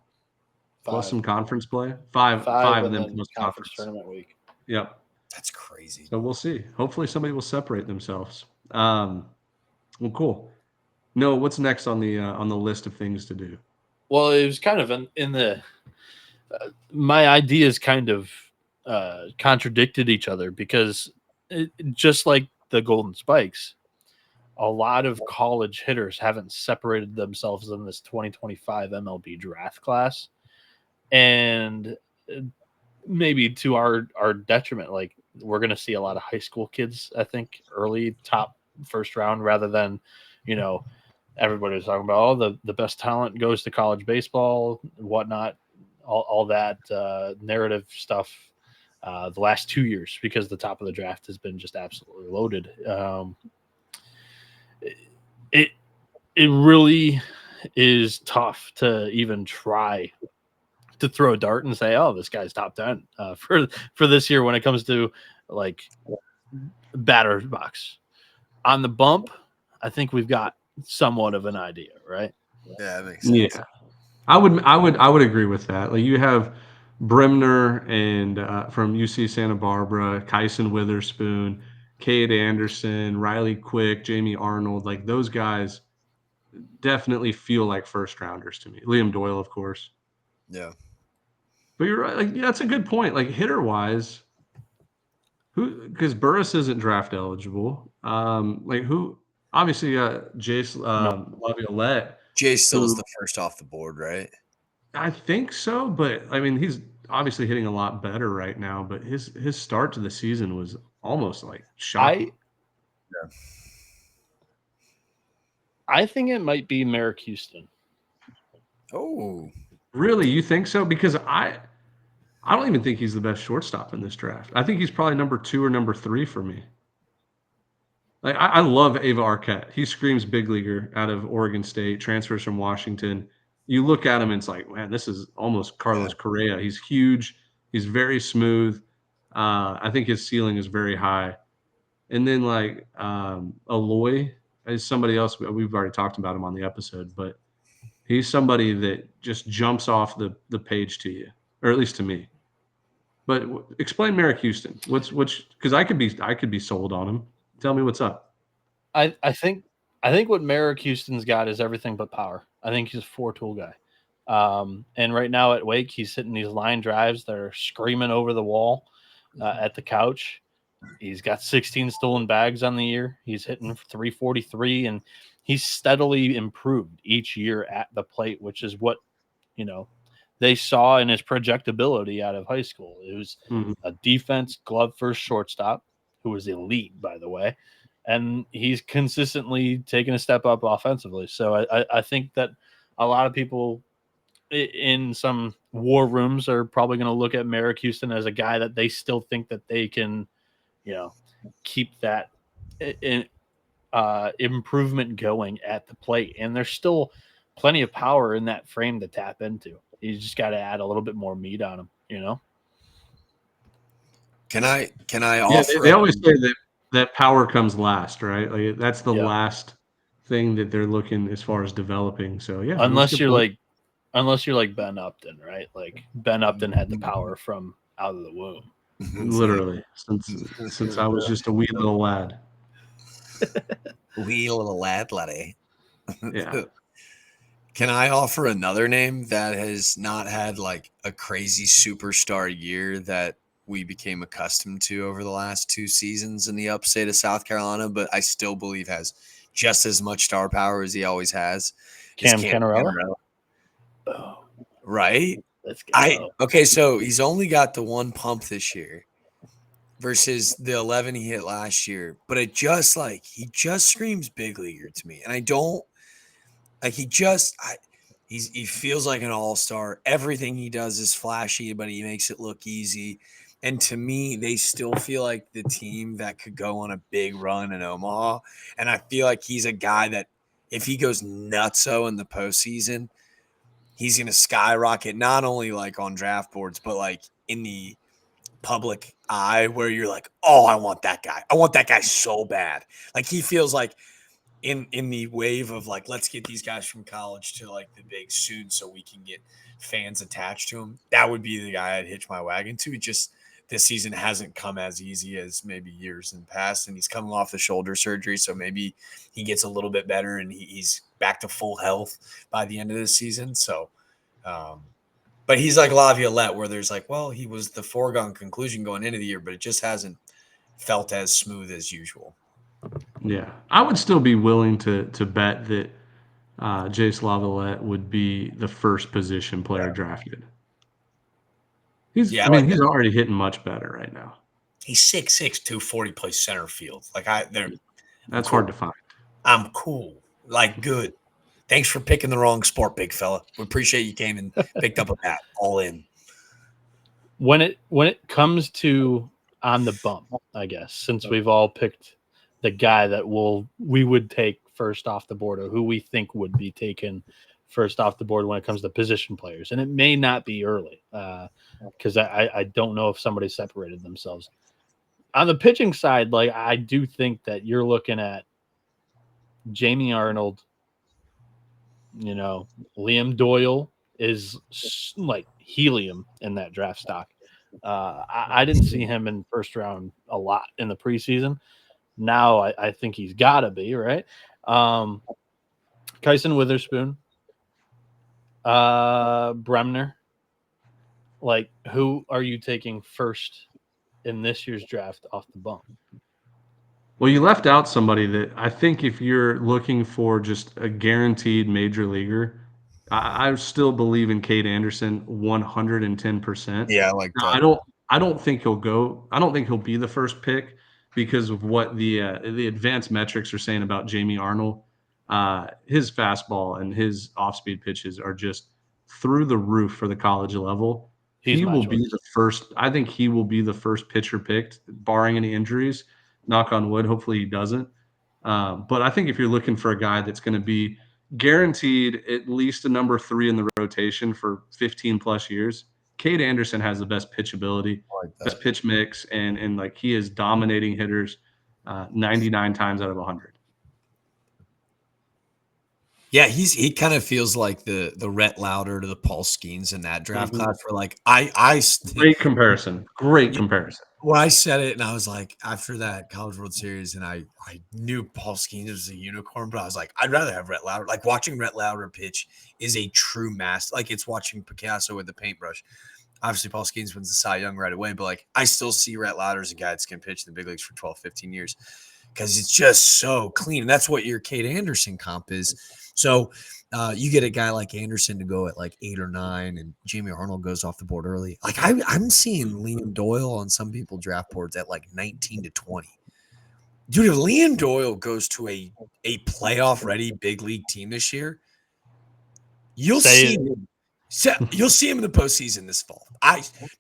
plus some conference play. Five, and then plus conference conference. tournament week. Yep. That's crazy. So we'll see. Hopefully, somebody will separate themselves. Well, cool. No, what's next on the list of things to do? Well, it was kind of in the my ideas kind of contradicted each other because just like the Golden Spikes, a lot of college hitters haven't separated themselves in this 2025 MLB draft class, and maybe to our detriment. Like we're going to see a lot of high school kids, I think, early top first round rather than, everybody's talking about, oh, the best talent goes to college baseball, whatnot, all that narrative stuff the last 2 years because the top of the draft has been just absolutely loaded. It really is tough to even try to throw a dart and say, oh, this guy's top 10 for this year when it comes to like batter's box. On the bump, I think we've got somewhat of an idea, right? Yeah, that makes sense. Yeah, I would agree with that. Like you have Brimner and from UC Santa Barbara, Kyson Witherspoon, Cade Anderson, Riley Quick, Jamie Arnold. Like those guys definitely feel like first rounders to me. Liam Doyle, of course. Yeah. But you're right. Like, yeah, that's a good point. Like hitter wise, Who? Because Burris isn't draft eligible. Like who? Obviously, you got Jace Laviolette, Jay still is who the first off the board, right? I think so, but I mean, he's obviously hitting a lot better right now. But his start to the season was almost like shocking. I think it might be Merrick Houston. Oh, Really, you think so? Because I don't even think he's the best shortstop in this draft. I think he's probably number 2 or number 3 for me. Like I love Ava Arquette. He screams big leaguer out of Oregon State, transfers from Washington. You look at him and it's like, man, this is almost Carlos Correa. He's huge. He's very smooth. I think his ceiling is very high. And then like Aloy is somebody else. We've already talked about him on the episode, but he's somebody that just jumps off the page to you, or at least to me. But explain Merrick Houston. What's because I could be sold on him. Tell me what's up. I think what Merrick Houston's got is everything but power. I think he's a 4-tool guy. And right now at Wake, he's hitting these line drives that are screaming over the wall at the couch. He's got 16 stolen bags on the year. He's hitting 343, and he's steadily improved each year at the plate, which is what, they saw in his projectability out of high school. It was a defense glove first shortstop who was elite, by the way. And he's consistently taken a step up offensively. So I think that a lot of people in some war rooms are probably going to look at Merrick Houston as a guy that they still think that they can, keep that improvement going at the plate. And there's still plenty of power in that frame to tap into. You just got to add a little bit more meat on him, Can I Yeah, offer? they always say that power comes last, right? Like that's the Yeah. last thing that they're looking as far as developing. So yeah, unless you're like Ben Upton, right? Like Ben Upton had the power from out of the womb. literally since I was just a wee little lad. Wee little lad, laddie. Yeah. Can I offer another name that has not had like a crazy superstar year that we became accustomed to over the last 2 seasons in the upstate of South Carolina, but I still believe has just as much star power as he always has? Cam Cannarella? Oh, right? Let's go. Okay, so he's only got the 1 pump this year versus the 11 he hit last year, but he just screams big leaguer to me. And I don't like he feels like an all-star. Everything he does is flashy, but he makes it look easy. And to me, they still feel like the team that could go on a big run in Omaha. And I feel like he's a guy that if he goes nutso in the postseason, he's going to skyrocket not only like on draft boards, but like in the public eye where you're like, oh, I want that guy. I want that guy so bad. Like he feels like in the wave of like, let's get these guys from college to like the big soon so we can get fans attached to him. That would be the guy I'd hitch my wagon to. It just this season hasn't come as easy as maybe years in the past. And he's coming off the shoulder surgery. So maybe he gets a little bit better and he's back to full health by the end of the season. So, but he's like Laviolette where there's like, well, he was the foregone conclusion going into the year, but it just hasn't felt as smooth as usual. Yeah. I would still be willing to bet that Jace Laviolette would be the first position player drafted. He's already hitting much better right now. He's 6'6", 240, plays center field. Like that's hard to find. I'm cool. Like good. Thanks for picking the wrong sport, big fella. We appreciate you came and picked up a bat. All in. When it comes to on the bump, I guess, since we've all picked the guy that we would take first off the board or who we think would be taken first off the board when it comes to position players. And it may not be early because I don't know if somebody separated themselves. On the pitching side, like I do think that you're looking at Jamie Arnold, Liam Doyle is like helium in that draft stock. I didn't see him in first round a lot in the preseason. Now I think he's got to be, right? Kyson Witherspoon, Bremner. Like, who are you taking first in this year's draft off the bump. Well, you left out somebody that I think if you're looking for just a guaranteed major leaguer, I still believe in Cade Anderson 110%. Yeah, I like Now, that. I don't think he'll go. I don't think he'll be the first pick because of what the advanced metrics are saying about Jamie Arnold. His fastball and his off-speed pitches are just through the roof for the college level. He's He my will choice. be the first. I think he will be the first pitcher picked, barring any injuries. Knock on wood. Hopefully he doesn't. But I think if you're looking for a guy that's going to be guaranteed at least a number 3 in the rotation for 15 plus years, Cade Anderson has the best pitch ability, I like that. best pitch mix, and like he is dominating hitters 99 times out of 100. Yeah, he kind of feels like the Rhett Lauder to the Paul Skeens in that draft class. For like I Great comparison. Great comparison. when I said it, and I was like, after that College World Series, and I knew Paul Skeens was a unicorn, but I was like, I'd rather have Rhett Lauder. Like watching Rhett Lauder pitch is a true master. Like it's watching Picasso with the paintbrush. Obviously, Paul Skeens wins the Cy Young right away, but like I still see Rhett Lauder as a guy that's going to pitch in the big leagues for 12, 15 years because it's just so clean. And that's what your Cade Anderson comp is. So you get a guy like Anderson to go at like 8 or 9, and Jamie Arnold goes off the board early. Like I'm seeing Liam Doyle on some people draft boards at like 19 to 20. Dude, if Liam Doyle goes to a playoff ready big league team this year, you'll see him. You'll see him in the postseason this fall.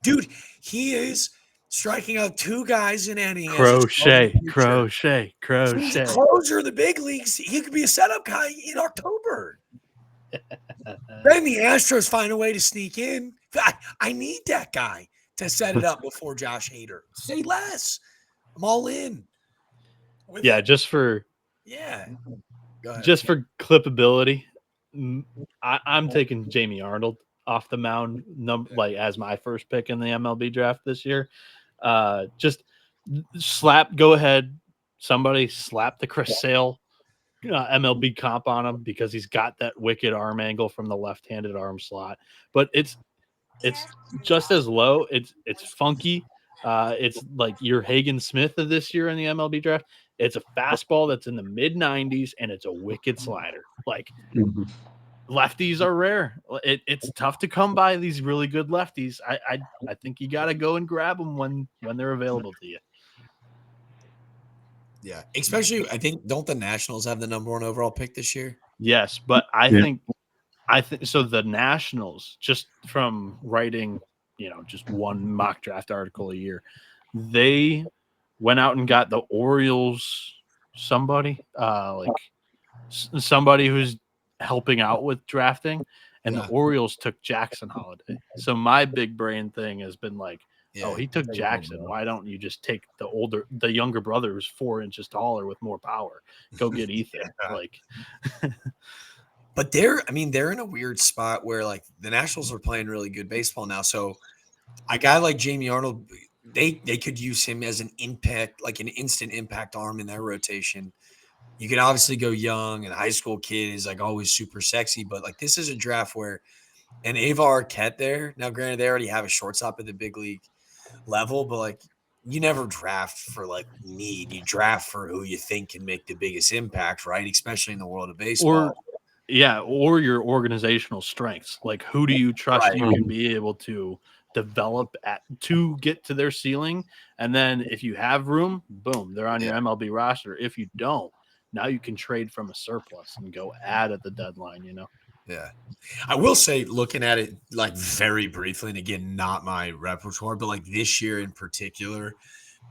Dude, he is striking out 2 guys in inning. Crochet. He's a closer in the big leagues. He could be a setup guy in October. Then the Astros find a way to sneak in. I need that guy to set it up before Josh Hader. Say less. I'm all in. Just for clippability, I'm taking Jamie Arnold off the mound, as my first pick in the MLB draft this year. Just go ahead. Somebody slap the Chris Sale MLB comp on him because he's got that wicked arm angle from the left-handed arm slot. But it's just as low. It's funky. It's like your Hagen Smith of this year in the MLB draft. It's a fastball that's in the mid-90s, and it's a wicked slider. Like lefties are rare. It's tough to come by these really good lefties. I think you got to go and grab them when they're available to you. Yeah, especially I think don't the Nationals have the number 1 overall pick this year? Yes, but I think so. The Nationals, just from writing, just one mock draft article a year, they went out and got the Orioles somebody who's helping out with drafting, and the Orioles took Jackson Holiday. So my big brain thing has been like, he took Jackson. Why don't you just take the younger brother who's 4 inches taller with more power? Go get Ethan. But they're in a weird spot where like the Nationals are playing really good baseball now. So a guy like Jamie Arnold, they could use him as an impact, like an instant impact arm in their rotation. You could obviously go young, and a high school kid is like always super sexy, but like this is a draft where an Ava Arquette there. Now, granted, they already have a shortstop at the big league level, but like you never draft for like need. You draft for who you think can make the biggest impact, right? Especially in the world of baseball. Or your organizational strengths. Like who do you trust you can be able to develop to get to their ceiling? And then if you have room, boom, they're on your MLB roster. If you don't, now you can trade from a surplus and go add at the deadline, Yeah. I will say, looking at it like very briefly, and again, not my repertoire, but like this year in particular,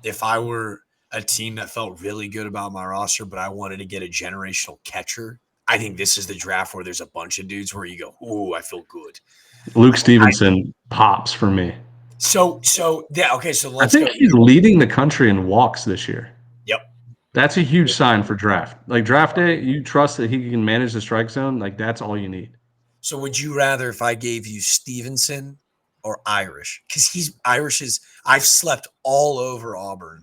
if I were a team that felt really good about my roster, but I wanted to get a generational catcher, I think this is the draft where there's a bunch of dudes where you go, ooh, I feel good. Luke Stevenson pops for me. So let's I think he's leading the country in walks this year. Yep. That's a huge sign for draft. Like draft day, you trust that he can manage the strike zone. Like that's all you need. So would you rather if I gave you Stevenson or Irish? Because I've slept all over Auburn,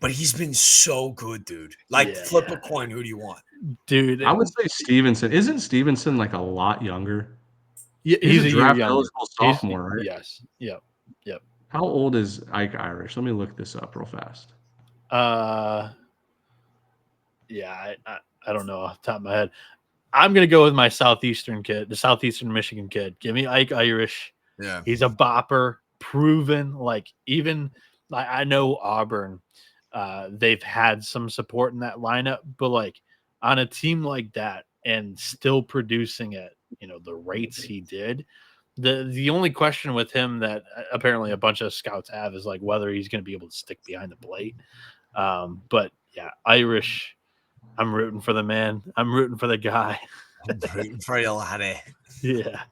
but he's been so good, dude. Like flip a coin. Who do you want? Dude, I would say Stevenson. Isn't Stevenson like a lot younger? Yeah, he's a draft year eligible sophomore, right? Yes. Yep. How old is Ike Irish? Let me look this up real fast. Yeah, I don't know off the top of my head. I'm gonna go with my Southeastern kid, the Southeastern Michigan kid. Give me Ike Irish. Yeah. He's a bopper, proven. Like even I know Auburn, they've had some support in that lineup, but like on a team like that and still producing at the rates he did. The only question with him that apparently a bunch of scouts have is like whether he's going to be able to stick behind the plate. But yeah, Irish. I'm rooting for the man. I'm rooting for the guy. I'm rooting for you, laddie. Yeah.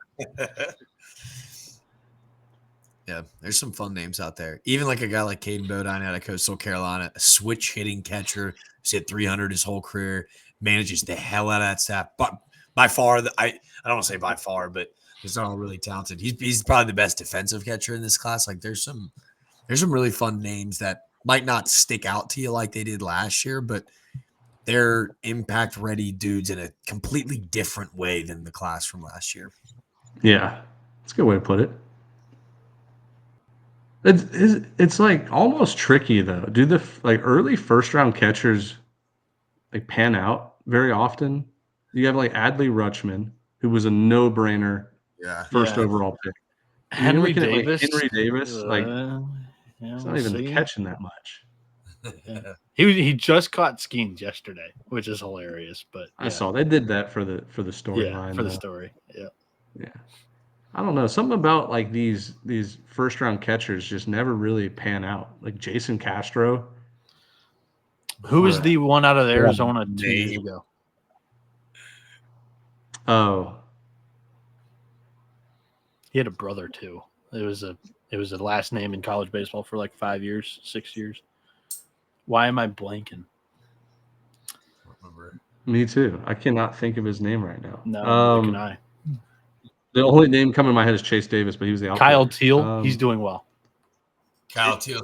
Yeah, there's some fun names out there. Even like a guy like Caden Bodine out of Coastal Carolina, a switch hitting catcher, who's hit 300 his whole career, manages the hell out of that staff. But by far, I don't want to say by far, but he's not all really talented. He's probably the best defensive catcher in this class. Like there's some really fun names that might not stick out to you like they did last year, but they're impact ready dudes in a completely different way than the class from last year. Yeah, that's a good way to put it. It's like almost tricky though. Do the like early first round catchers like pan out very often? You have like Adley Rutschman, who was a no brainer Yeah. first Yeah. overall pick. And you're Henry looking at Davis. like Henry Davis, like yeah, he's we'll not even see. catching that much. Yeah. He just caught Skeens yesterday, which is hilarious. But I saw they did that for the storyline. for the story. Yeah. Yeah. I don't know. Something about like these first round catchers just never really pan out. Like Jason Castro. Who was What? the one out of Arizona 2 name. years ago? Oh, He had a brother too. It was a last name in college baseball for like 5 years, 6 years. Why am I blanking? me too. I cannot think of his name right now. No, neither can I. The only name coming to my head is Chase Davis, but he was the outfielder. Kyle Teal, he's doing well. Kyle Teal.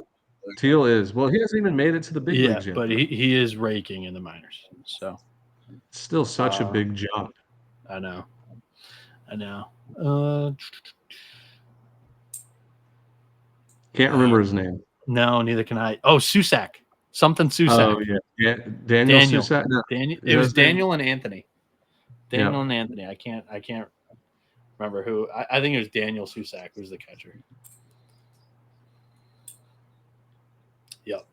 Teal is well. He hasn't even made it to the big leagues yet. But he is raking in the minors. So It's still such a big jump. I know. Can't remember his name. No, neither can I. Oh, Susak. Something Susak. Oh yeah, Daniel Susak. No, It was Daniel and Anthony. Daniel and Anthony. I can't remember who. I think it was Daniel Susak who's the catcher. Yep.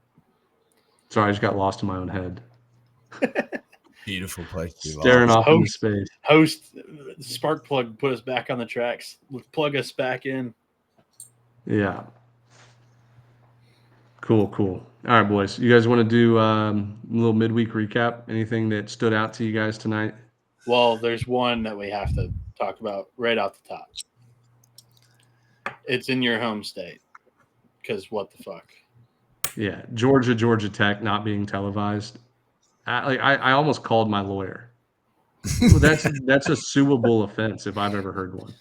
Sorry, I just got lost in my own head. Beautiful place. Staring off into space. Host Sparkplug put us back on the tracks. Plug us back in. Yeah. Cool. All right, boys. You guys want to do a little midweek recap? Anything that stood out to you guys tonight? Well, there's one that we have to talk about right off the top. It's in your home state. Because what the fuck? Yeah, Georgia Tech not being televised. I almost called my lawyer. Well, that's a suable offense if I've ever heard one.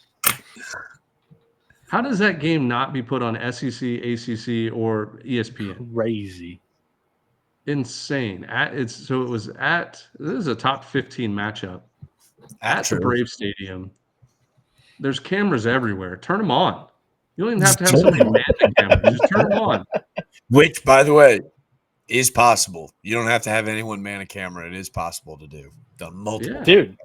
How does that game not be put on SEC, ACC, or ESPN? Crazy. Insane. This is a top 15 matchup at the Brave Stadium. There's cameras everywhere. Turn them on. You don't even have to have somebody man the camera. Just turn them on. Which, by the way, is possible. You don't have to have anyone man a camera. It is possible to do. Done multiple. Yeah. Dude,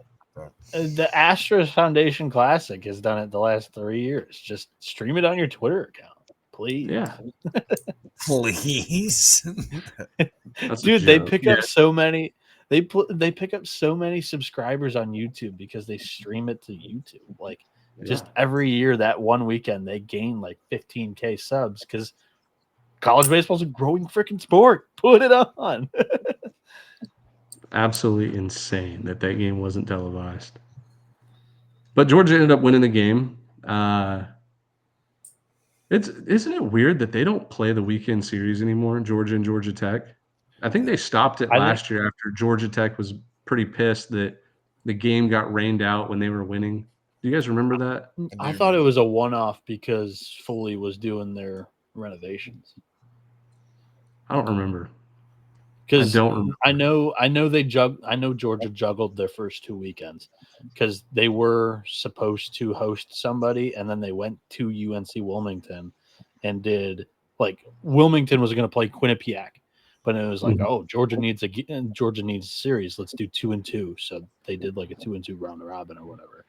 the Astros Foundation Classic has done it the last 3 years. Just stream it on your Twitter account, please. Yeah. Please. Dude, they pick up so many. They pick up so many subscribers on YouTube because they stream it to YouTube. Like just every year, that one weekend, they gain like 15K subs because college baseball is a growing freaking sport. Put it on. Absolutely insane that game wasn't televised. But Georgia ended up winning the game. Isn't it weird that they don't play the weekend series anymore, Georgia and Georgia Tech? I think they stopped it last year after Georgia Tech was pretty pissed that the game got rained out when they were winning. Do you guys remember that? I thought it was a one-off because Foley was doing their renovations. I don't remember. Because I know Georgia juggled their first 2 weekends because they were supposed to host somebody and then they went to UNC Wilmington and did like Wilmington was going to play Quinnipiac, but it was like, oh, Georgia needs a series. Let's do 2-2. So they did like a 2-2 round robin or whatever.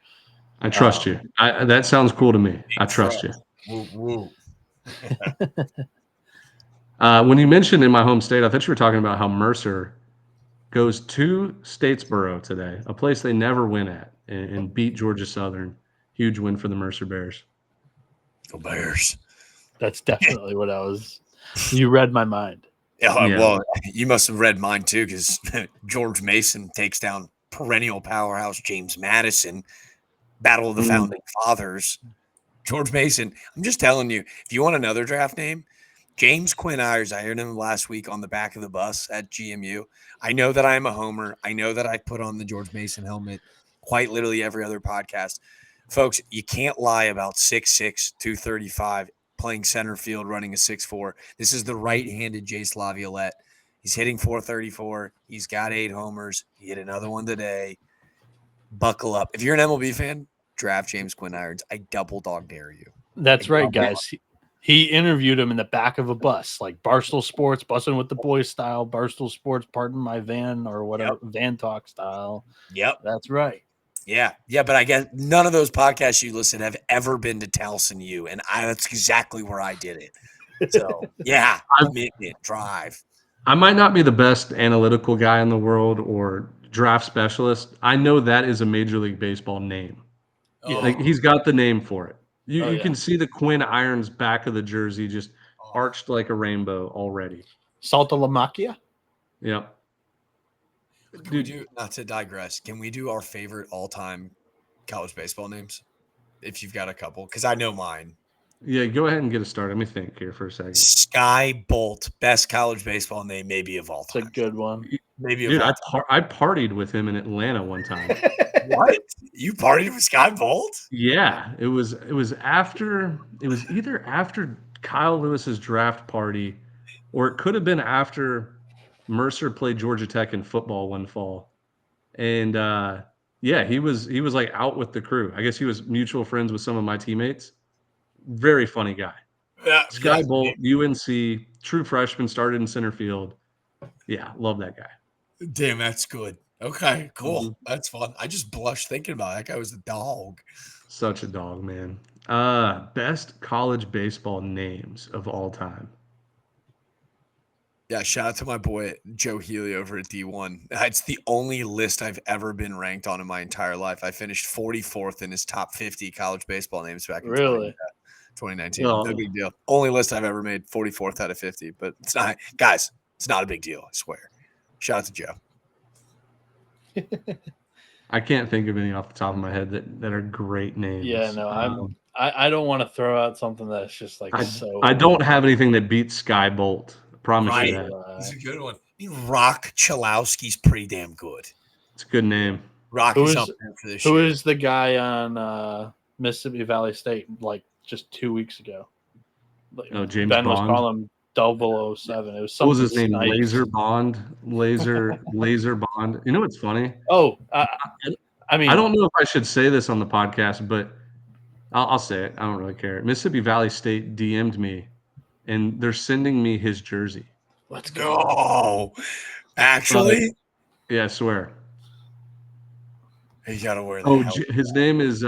I trust you. That sounds cool to me. I trust you. Woo, woo. When you mentioned in my home state, I thought you were talking about how Mercer goes to Statesboro today, a place they never win at, and beat Georgia Southern. Huge win for the Mercer Bears. Go Bears. That's definitely what I was. You read my mind. Yeah, well, you must have read mine too, because George Mason takes down perennial powerhouse James Madison. Battle of the Founding Fathers. George Mason. I'm just telling you, if you want another draft name, James Quinn Ayers. I heard him last week on the back of the bus at GMU. I know that I'm a homer. I know that I put on the George Mason helmet quite literally every other podcast. Folks, you can't lie about 6'6", 235, playing center field, running a 6'4". This is the right-handed Jace Laviolette. He's hitting 434. He's got 8 homers. He hit another one today. Buckle up. If you're an MLB fan, draft James Quinn Irons. I double dog dare you. That's right, guys. He interviewed him in the back of a bus, like Barstool Sports, Bussin' with the Boys style, Barstool Sports, Pardon My Van, or whatever, Van Talk style. Yep. That's right. Yeah. But I guess none of those podcasts you listen have ever been to Towson U, and that's exactly where I did it. So, yeah, commitment, drive. I might not be the best analytical guy in the world or draft specialist. I know that is a Major League Baseball name. Like he's got the name for it. You can see the Quinn Irons back of the jersey just arched like a rainbow already. Salta La Macchia? Yep. Can we do, not to digress, can we do our favorite all-time college baseball names? If you've got a couple, because I know mine. Yeah, go ahead and get us started. Let me think here for a second. Sky Bolt, best college baseball name maybe of all time. It's a good one. Maybe Dude, I partied with him in Atlanta one time. What? You partied with Sky Bolt? Yeah, it was either after Kyle Lewis's draft party, or it could have been after Mercer played Georgia Tech in football one fall. And yeah, he was like out with the crew. I guess he was mutual friends with some of my teammates. Very funny guy. Yeah, Sky Bolt, UNC, true freshman, started in center field. Yeah, love that guy. Damn, that's good. Okay, cool. That's fun. I just blushed thinking about it. That guy was a dog. Such a dog, man. Best college baseball names of all time. Yeah, shout out to my boy Joe Healy over at D1. It's the only list I've ever been ranked on in my entire life. I finished 44th in his top 50 college baseball names back in 2019. Well, no big deal. Only list I've ever made, 44th out of 50. But it's not, guys, it's not a big deal, I swear. Shout out to Joe. I can't think of any off the top of my head that are great names. Yeah, no, I don't want to throw out something that's just like I don't have anything that beats Sky Bolt. I promise you that. It's a good one. Rock Chalowski's pretty damn good. It's a good name. Rock is up there for this Who is the guy on Mississippi Valley State like just 2 weeks ago? James Ben Bond. was calling him 007. It was something. What was his name? Snipes. Laser Bond. Laser Bond. You know what's funny? Oh, I mean, I don't know if I should say this on the podcast, but I'll say it. I don't really care. Mississippi Valley State DM'd me, and they're sending me his jersey. Let's go. Actually? Yeah, I swear. You gotta wear that. His name is.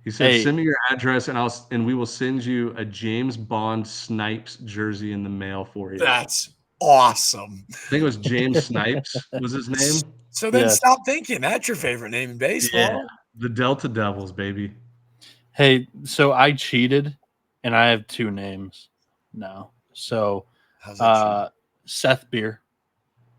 He said, "Send me your address, and we will send you a James Bond Snipes jersey in the mail for you." That's awesome. I think it was James Snipes was his name. So then stop thinking that's your favorite name in baseball. Yeah, the Delta Devils, baby. Hey, so I cheated, and I have 2 names now. So, Seth Beer.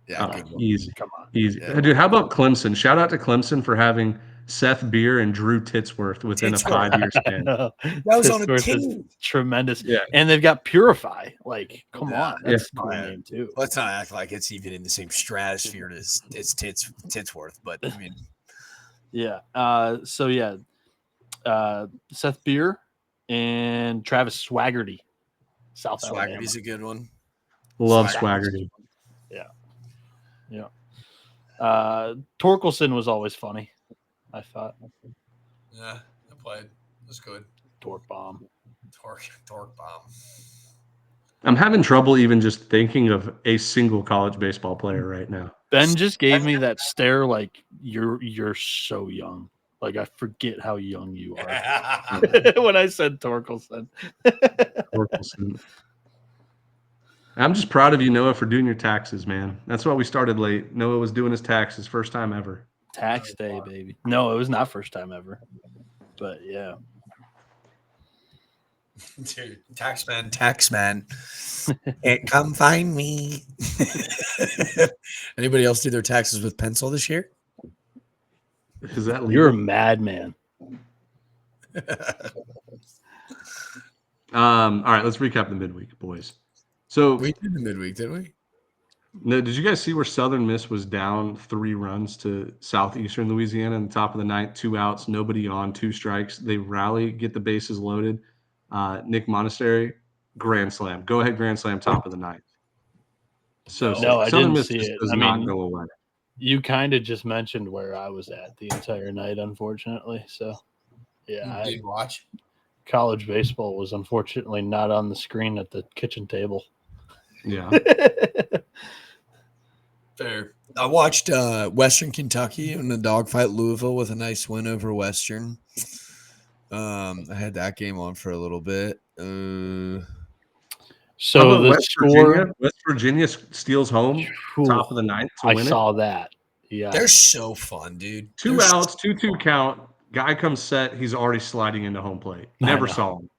Yeah, easy. Come on, easy. Yeah. Dude, how about Clemson? Shout out to Clemson for having Seth Beer and Drew Titsworth within a 5-year span. That was on a team. Tremendous. Yeah. And they've got Purify. Like, come on. That's a cool name, too. Let's not act like it's even in the same stratosphere as Titsworth, but I mean. Yeah. Seth Beer and Travis Swaggerty. Swaggerty's a good one. Love Swaggerty. Yeah. Yeah. Torkelson was always funny, I thought. Yeah, I played. It was good. Torque bomb. Torque bomb. I'm having trouble even just thinking of a single college baseball player right now. Ben just gave me that stare like you're so young. Like I forget how young you are. When I said Torkelson. Torkelson. I'm just proud of you, Noah, for doing your taxes, man. That's why we started late. Noah was doing his taxes, first time ever. Tax day, baby. No, it was not first time ever. But yeah. Dude, taxman. Come find me. Anybody else do their taxes with pencil this year? Is that legal? You're a madman. All right, let's recap the midweek, boys. So we did the midweek, didn't we? No, did you guys see where Southern Miss was down 3 runs to Southeastern Louisiana in the top of the ninth, 2 outs, nobody on, 2 strikes? They rally, get the bases loaded. Nick Monastery, grand slam. Go ahead, grand slam, top of the ninth. So No, I Southern didn't Miss see just it. does I not mean, go away. You kind of just mentioned where I was at the entire night, unfortunately. So, yeah, you did watch. College baseball was unfortunately not on the screen at the kitchen table. Yeah. Fair. I watched Western Kentucky in the dogfight Louisville with a nice win over Western. I had that game on for a little bit. So the West score, West Virginia steals home, top of the ninth to win it. I saw that. Yeah, they're so fun, dude. 2 outs, 2-2 count. Guy comes set. He's already sliding into home plate. Never saw him.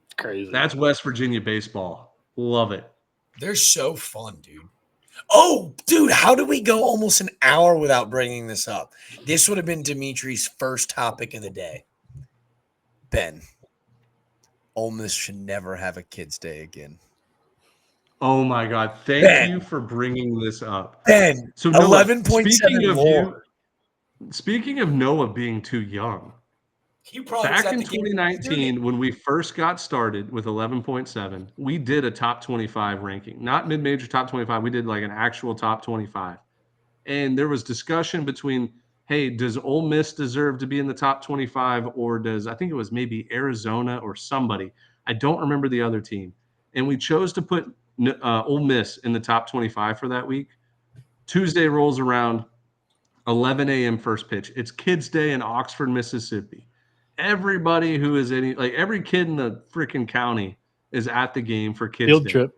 It's crazy. That's West Virginia baseball. Love it. They're so fun, dude. Oh, dude, how did we go almost an hour without bringing this up? This would have been Dimitri's first topic of the day. Ben, Ole Miss should never have a kids' day again. Oh my God! Thank you for bringing this up. Ben, so Noah, 11.7 more. Speaking of Noah being too young, back in 2019 when we first got started with 11.7, we did a top 25 ranking, not mid-major top 25. We did like an actual top 25, and there was discussion between, hey, does Ole Miss deserve to be in the top 25, or does I think it was maybe Arizona or somebody? I don't remember the other team, and we chose to put Ole Miss in the top 25 for that week. Tuesday rolls around, 11 a.m. first pitch. It's Kids Day in Oxford, Mississippi. Everybody who is every kid in the freaking county is at the game for Kids Field Day. trip.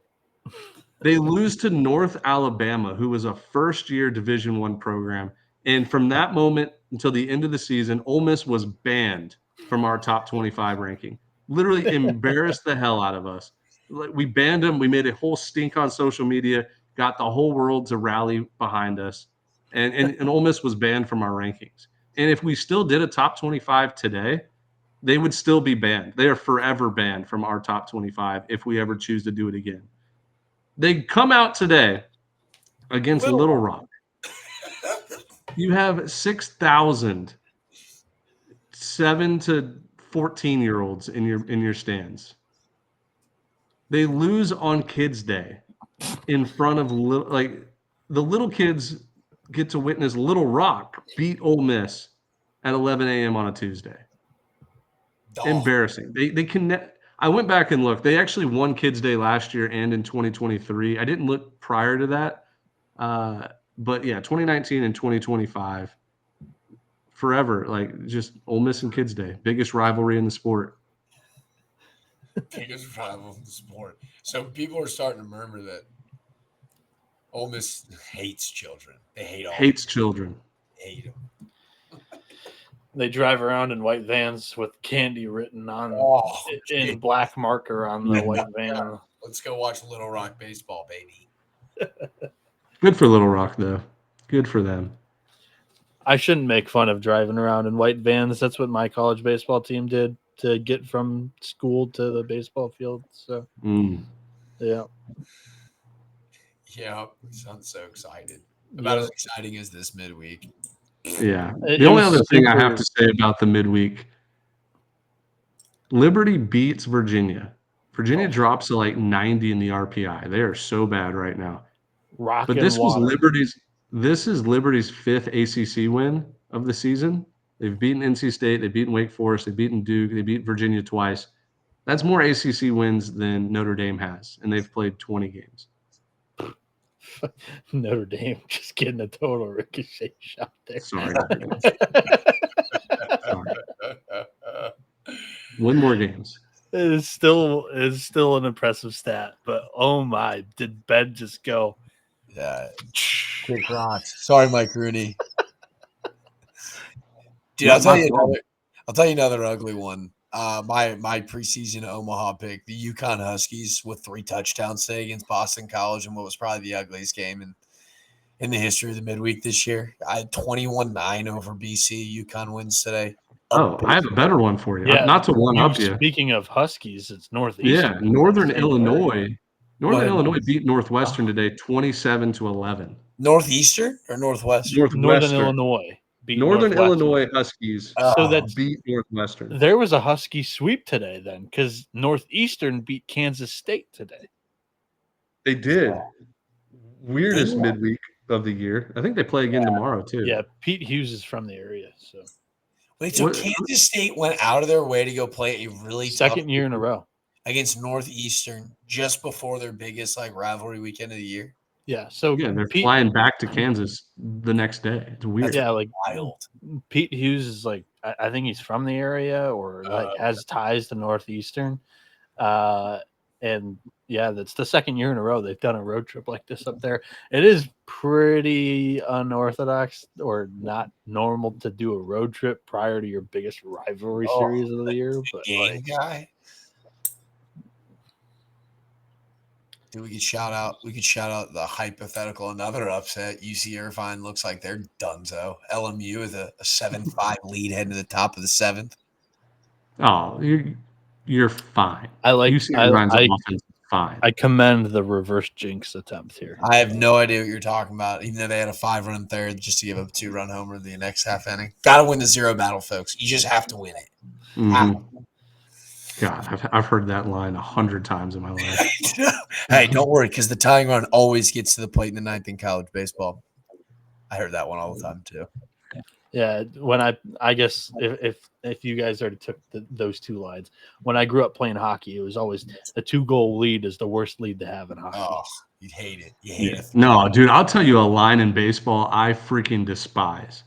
They lose to North Alabama, who was a first-year Division I program. And from that moment until the end of the season, Ole Miss was banned from our top 25 ranking. Literally embarrassed the hell out of us. We banned them. We made a whole stink on social media, got the whole world to rally behind us. And Ole Miss was banned from our rankings. And if we still did a top 25 today, they would still be banned. They are forever banned from our top 25 if we ever choose to do it again. They come out today against Little Rock. You have 6,000 7 to 14-year-olds in your stands. They lose on Kids Day in front of the little kids get to witness Little Rock beat Ole Miss at 11 a.m. on a Tuesday. Embarrassing. They connect. I went back and looked. They actually won Kids Day last year and in 2023. I didn't look prior to that. But yeah, 2019 and 2025. Forever, just Ole Miss and Kids Day. Biggest rivalry in the sport. Biggest rival in the sport. So people are starting to murmur that Ole Miss hates children. They hate all hates children. They hate them. They drive around in white vans with candy written on in black marker on the white van. Let's go watch Little Rock baseball, baby. Good for Little Rock, though. Good for them. I shouldn't make fun of driving around in white vans. That's what my college baseball team did to get from school to the baseball field. So, yeah. Yeah, sounds so excited. About as exciting as this midweek. Yeah. The only other thing I have to say about the midweek, Liberty beats Virginia. Virginia drops to 90 in the RPI. They are so bad right now. But this is Liberty's 5th ACC win of the season. They've beaten NC State. They've beaten Wake Forest. They've beaten Duke. They beat Virginia twice. That's more ACC wins than Notre Dame has, and they've played 20 games. Notre Dame just getting a total ricochet shot there. Sorry, Notre Dame. Sorry. Win more games. It is still an impressive stat, but oh my, did Ben just go? Yeah. Quick rocks. Sorry, Mike Rooney. Dude, Not I'll tell my you fault. another ugly one. My preseason Omaha pick, the UConn Huskies with 3 touchdowns today against Boston College, and what was probably the ugliest game in the history of the midweek this year. I had 21-9 over BC. UConn wins today. Oh, I have a better one for you. Yeah, Not to one up you. Speaking of Huskies, it's Yeah, Northeastern. Northern Same Illinois. Northern ahead. Illinois beat Northwestern today 27-11. Northeastern or Northwestern? Northern Northwestern. Illinois beat Northern Northwestern. Illinois Huskies So that's beat Northwestern. there was a Husky sweep today then, because Northeastern beat Kansas State today. They did. Weirdest midweek of the year. I think they play again tomorrow too. Yeah, Pete Hughes is from the area, so Wait, so Kansas State went out of their way to go play a really second tough year in a row against Northeastern just before their biggest rivalry weekend of the year. Yeah, so yeah, they're flying back to Kansas the next day. It's weird. Yeah, wild. Pete Hughes is I think he's from the area or has ties to Northeastern, and yeah, that's the second year in a row they've done a road trip like this up there. It is pretty unorthodox or not normal to do a road trip prior to your biggest rivalry series of the year. But game guy. Dude, we could shout out the hypothetical another upset. UC Irvine looks like they're donezo. LMU is a 7-5 lead heading to the top of the 7th. Oh, you're fine. I like UC Irvine's offense is fine. I commend the reverse jinx attempt here. I have no idea what you're talking about, even though they had a 5-run third just to give up a 2-run homer in the next half inning. Got to win the zero battle, folks. You just have to win it. Mm-hmm. God, I've heard that line 100 times in my life. Hey, don't worry, because the tying run always gets to the plate in the 9th in college baseball. I heard that one all the time too. Yeah, when I guess if you guys already took those 2 lines, when I grew up playing hockey, it was always a 2-goal lead is the worst lead to have in hockey. Oh, you'd hate it. You hate it. No, dude, I'll tell you a line in baseball I freaking despise.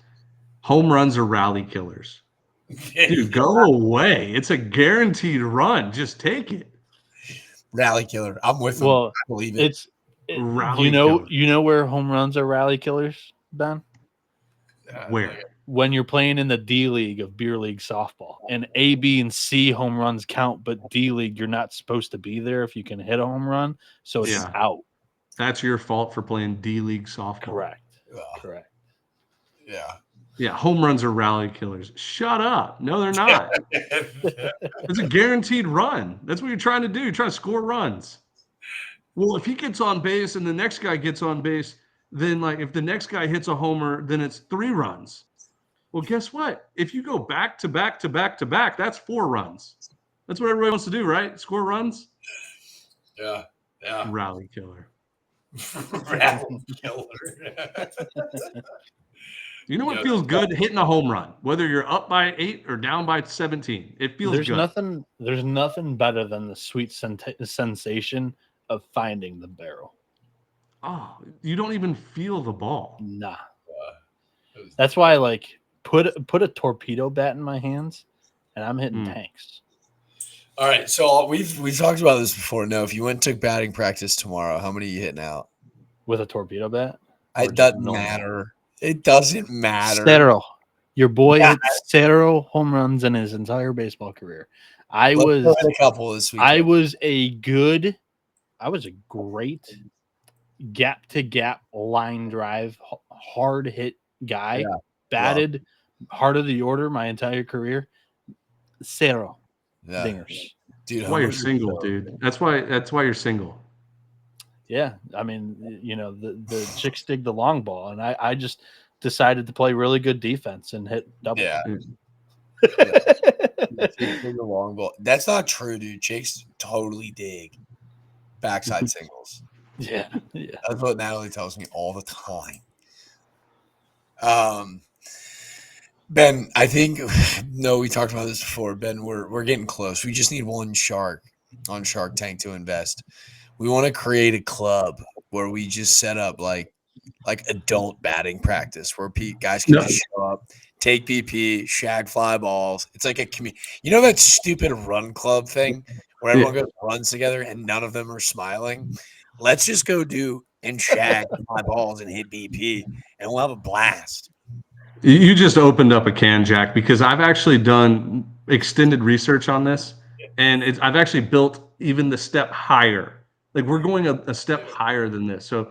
Home runs are rally killers. Dude, go away. It's a guaranteed run. Just take it. Rally killer. I'm with them. Well, I believe it. Rally you killer. know where home runs are rally killers, Ben? Where? When you're playing in the D League of beer league softball, and A, B, and C home runs count, but D League you're not supposed to be there if you can hit a home run, so it's out. That's your fault for playing D League softball. Correct. Correct. Yeah. Yeah, home runs are rally killers. Shut up. No, they're not. It's a guaranteed run. That's what you're trying to do. You're trying to score runs. Well, if he gets on base and the next guy gets on base, then if the next guy hits a homer, then it's 3 runs. Well, guess what? If you go back to back to back to back, that's 4 runs. That's what everybody wants to do, right? Score runs? Yeah. Yeah. Rally killer. Rally killer. You know what feels good? Hitting a home run, whether you're up by 8 or down by 17. It feels good. There's nothing better than the sweet sensation of finding the barrel. Oh, you don't even feel the ball. Nah. That's why I put a torpedo bat in my hands, and I'm hitting tanks. All right, so we've talked about this before. No, if you went and took batting practice tomorrow, how many are you hitting out with a torpedo bat? It doesn't matter. It doesn't matter. Cero. Your boy hit 0 home runs in his entire baseball career. I was a couple this week. I was a great gap to gap line drive, hard hit guy. Yeah. Batted heart of the order my entire career. 0 dingers. Dude, that's why you're single, dude. That's why you're single. Yeah, I mean, the chicks dig the long ball, and I just decided to play really good defense and hit double. Yeah. The long ball. That's not true, dude. Chicks totally dig backside singles. Yeah. That's what Natalie tells me all the time. Ben, I think we talked about this before. Ben, we're getting close. We just need one shark on Shark Tank to invest. We want to create a club where we just set up like adult batting practice where guys can No. just show up, take BP, shag fly balls. It's like a community. You know that stupid run club thing where everyone goes runs together and none of them are smiling? Let's just go do and shag fly balls and hit BP, and we'll have a blast. You just opened up a can, Jack, because I've actually done extended research on this, and I've actually built even the step higher. Like we're going a step higher than this. So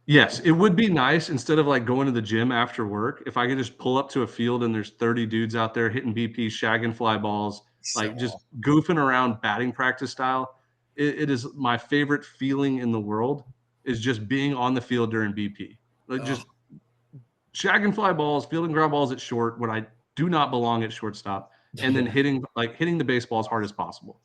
yes, it would be nice instead of like going to the gym after work, if I could just pull up to a field and there's 30 dudes out there hitting BP, shagging fly balls, like just goofing around batting practice style. It is my favorite feeling in the world is just being on the field during BP. Like just shagging fly balls, fielding ground balls at short when I do not belong at shortstop, and then hitting the baseball as hard as possible.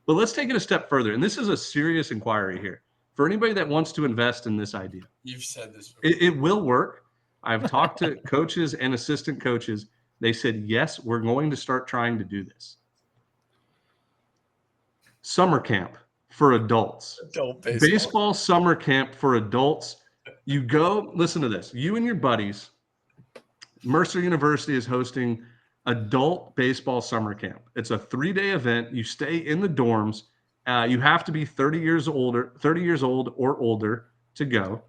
But let's take it a step further. And this is a serious inquiry here. For anybody that wants to invest in this idea, You've said this before. it will work. I've talked to coaches and assistant coaches. They said, yes, we're going to start trying to do this. Summer camp for adults. Adult Baseball summer camp for adults. You go, listen to this. You and your buddies, Mercer University is hosting adult baseball summer camp. It's a 3-day event. You stay in the dorms. You have to be 30 years old or older to go.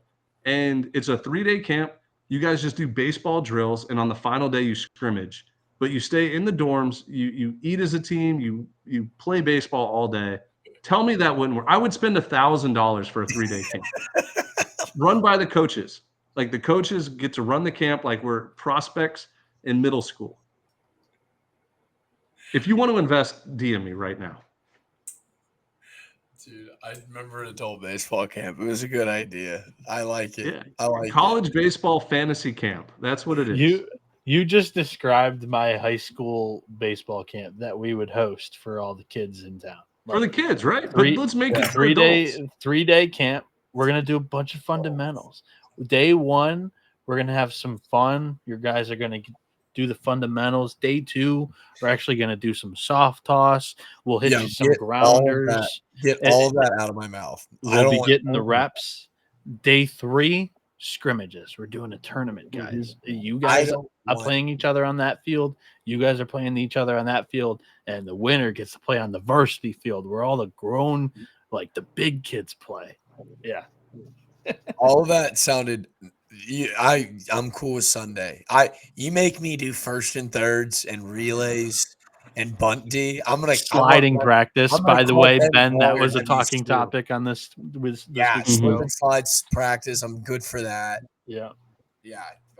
And it's a 3-day camp. You guys just do baseball drills, and on the final day you scrimmage. But you stay in the dorms. You eat as a team. You play baseball all day. Tell me that wouldn't work. I would spend $1,000 for a 3-day camp, run by the coaches. Like the coaches get to run the camp like we're prospects in middle school. If you want to invest, DM me right now. Dude, I remember an adult baseball camp. It was a good idea. I like it. Yeah. I like college baseball fantasy camp. That's what it is. You just described my high school baseball camp that we would host for all the kids in town. For the kids, right? But let's make it for 3-day camp. We're gonna do a bunch of fundamentals. Day 1, we're gonna have some fun. Your guys are gonna do the fundamentals. Day 2, we're actually gonna do some soft toss. We'll hit you some grounders. Get all that out of my mouth. We'll be getting the reps. Day 3, scrimmages. We're doing a tournament, guys. You guys are playing each other on that field. You guys are playing each other on that field, and the winner gets to play on the varsity field where all the grown, like the big kids play. Yeah. All of that sounded. I'm cool with Sunday. You make me do first and thirds and relays and bunt D. I'm gonna sliding practice. By the way, Ben, that was a talking topic on this. Slip and slides practice. I'm good for that. Yeah.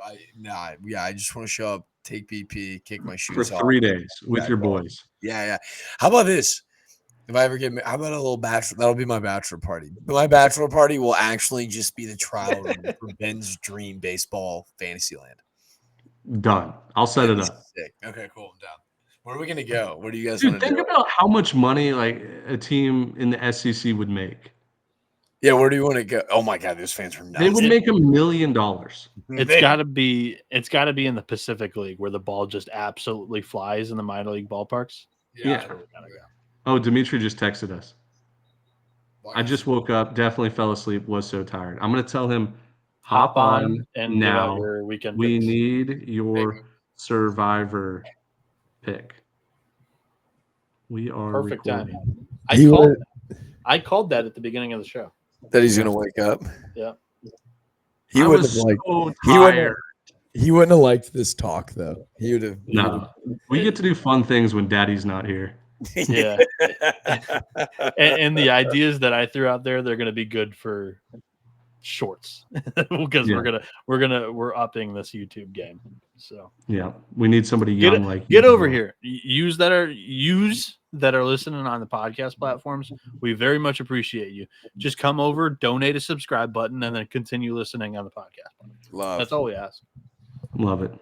I just want to show up, take BP, kick my shoes for 3 days with your boys. Yeah. How about this? If I ever how about a little bachelor? That'll be my bachelor party. My bachelor party will actually just be the trial room for Ben's dream baseball fantasy land. Done. I'll set it up. Sick. Okay, cool. I'm down. Where are we gonna go? Where do you guys want to think about how much money like a team in the SEC would make? Yeah, where do you want to go? Oh my God, those fans are nuts. They would make $1 million. It's got to be in the Pacific League where the ball just absolutely flies in the minor league ballparks. Yeah. That's where we're gonna go. Oh, Dimitri just texted us. I just woke up, definitely fell asleep, was so tired. I'm going to tell him, hop on and now. We need your survivor pick. We are perfect recording. Time. I called that at the beginning of the show. That he's going to wake up. Yeah. He wouldn't have liked this talk though. He would have. No. We get to do fun things when Daddy's not here. Yeah. and the ideas that I threw out there, they're going to be good for shorts because we're upping this YouTube game. So yeah, we need somebody young get over here. Use that are listening on the podcast platforms. We very much appreciate you. Just come over, donate a subscribe button, and then continue listening on the podcast. That's all we ask. Love it.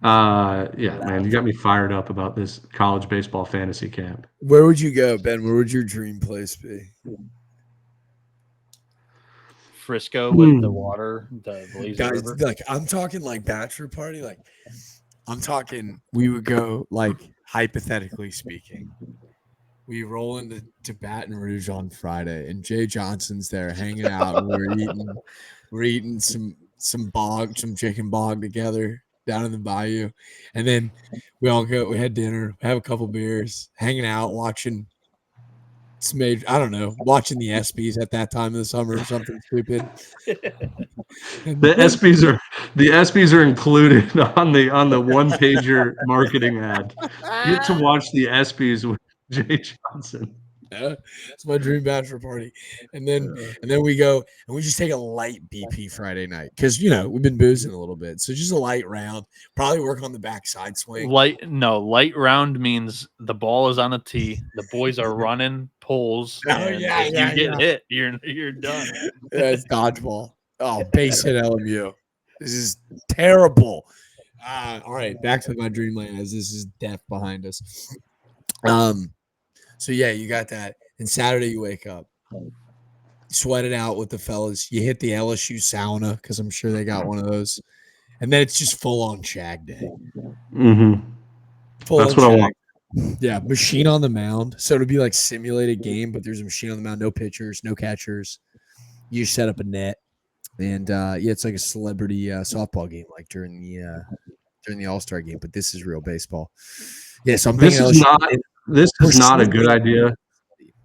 Yeah, man, you got me fired up about this college baseball fantasy camp. Where would you go, Ben? Where would your dream place be? Frisco with the water, the lazy Guys, river. like I'm talking like bachelor party, like I'm talking we would go like hypothetically speaking. We roll into Baton Rouge on Friday and Jay Johnson's there hanging out and we're eating some chicken bog together down in the bayou. And then we had dinner, have a couple beers, hanging out, watching watching the ESPYs at that time of the summer or something stupid. And The then, ESPYs are included on the one pager marketing ad. Get to watch the ESPYs with Jay Johnson. it's my dream bachelor party. And then we go and we just take a light BP Friday night because we've been boozing a little bit. So just a light round, probably work on the backside swing. Light round means the ball is on a tee. The boys are running poles. And if you get hit, you're done. It's dodgeball. Oh, base hit LMU. This is terrible. All right, back to my dreamland as this is death behind us. So yeah, you got that. And Saturday you wake up, sweat it out with the fellas. You hit the LSU sauna because I'm sure they got one of those, and then it's just full on shag day. Mm-hmm. That's what I want. Yeah, machine on the mound. So it'll be like simulated game, but there's a machine on the mound, no pitchers, no catchers. You set up a net, and it's like a celebrity softball game, like during the All-Star game. But this is real baseball. Yeah, so I'm thinking this is not a good idea.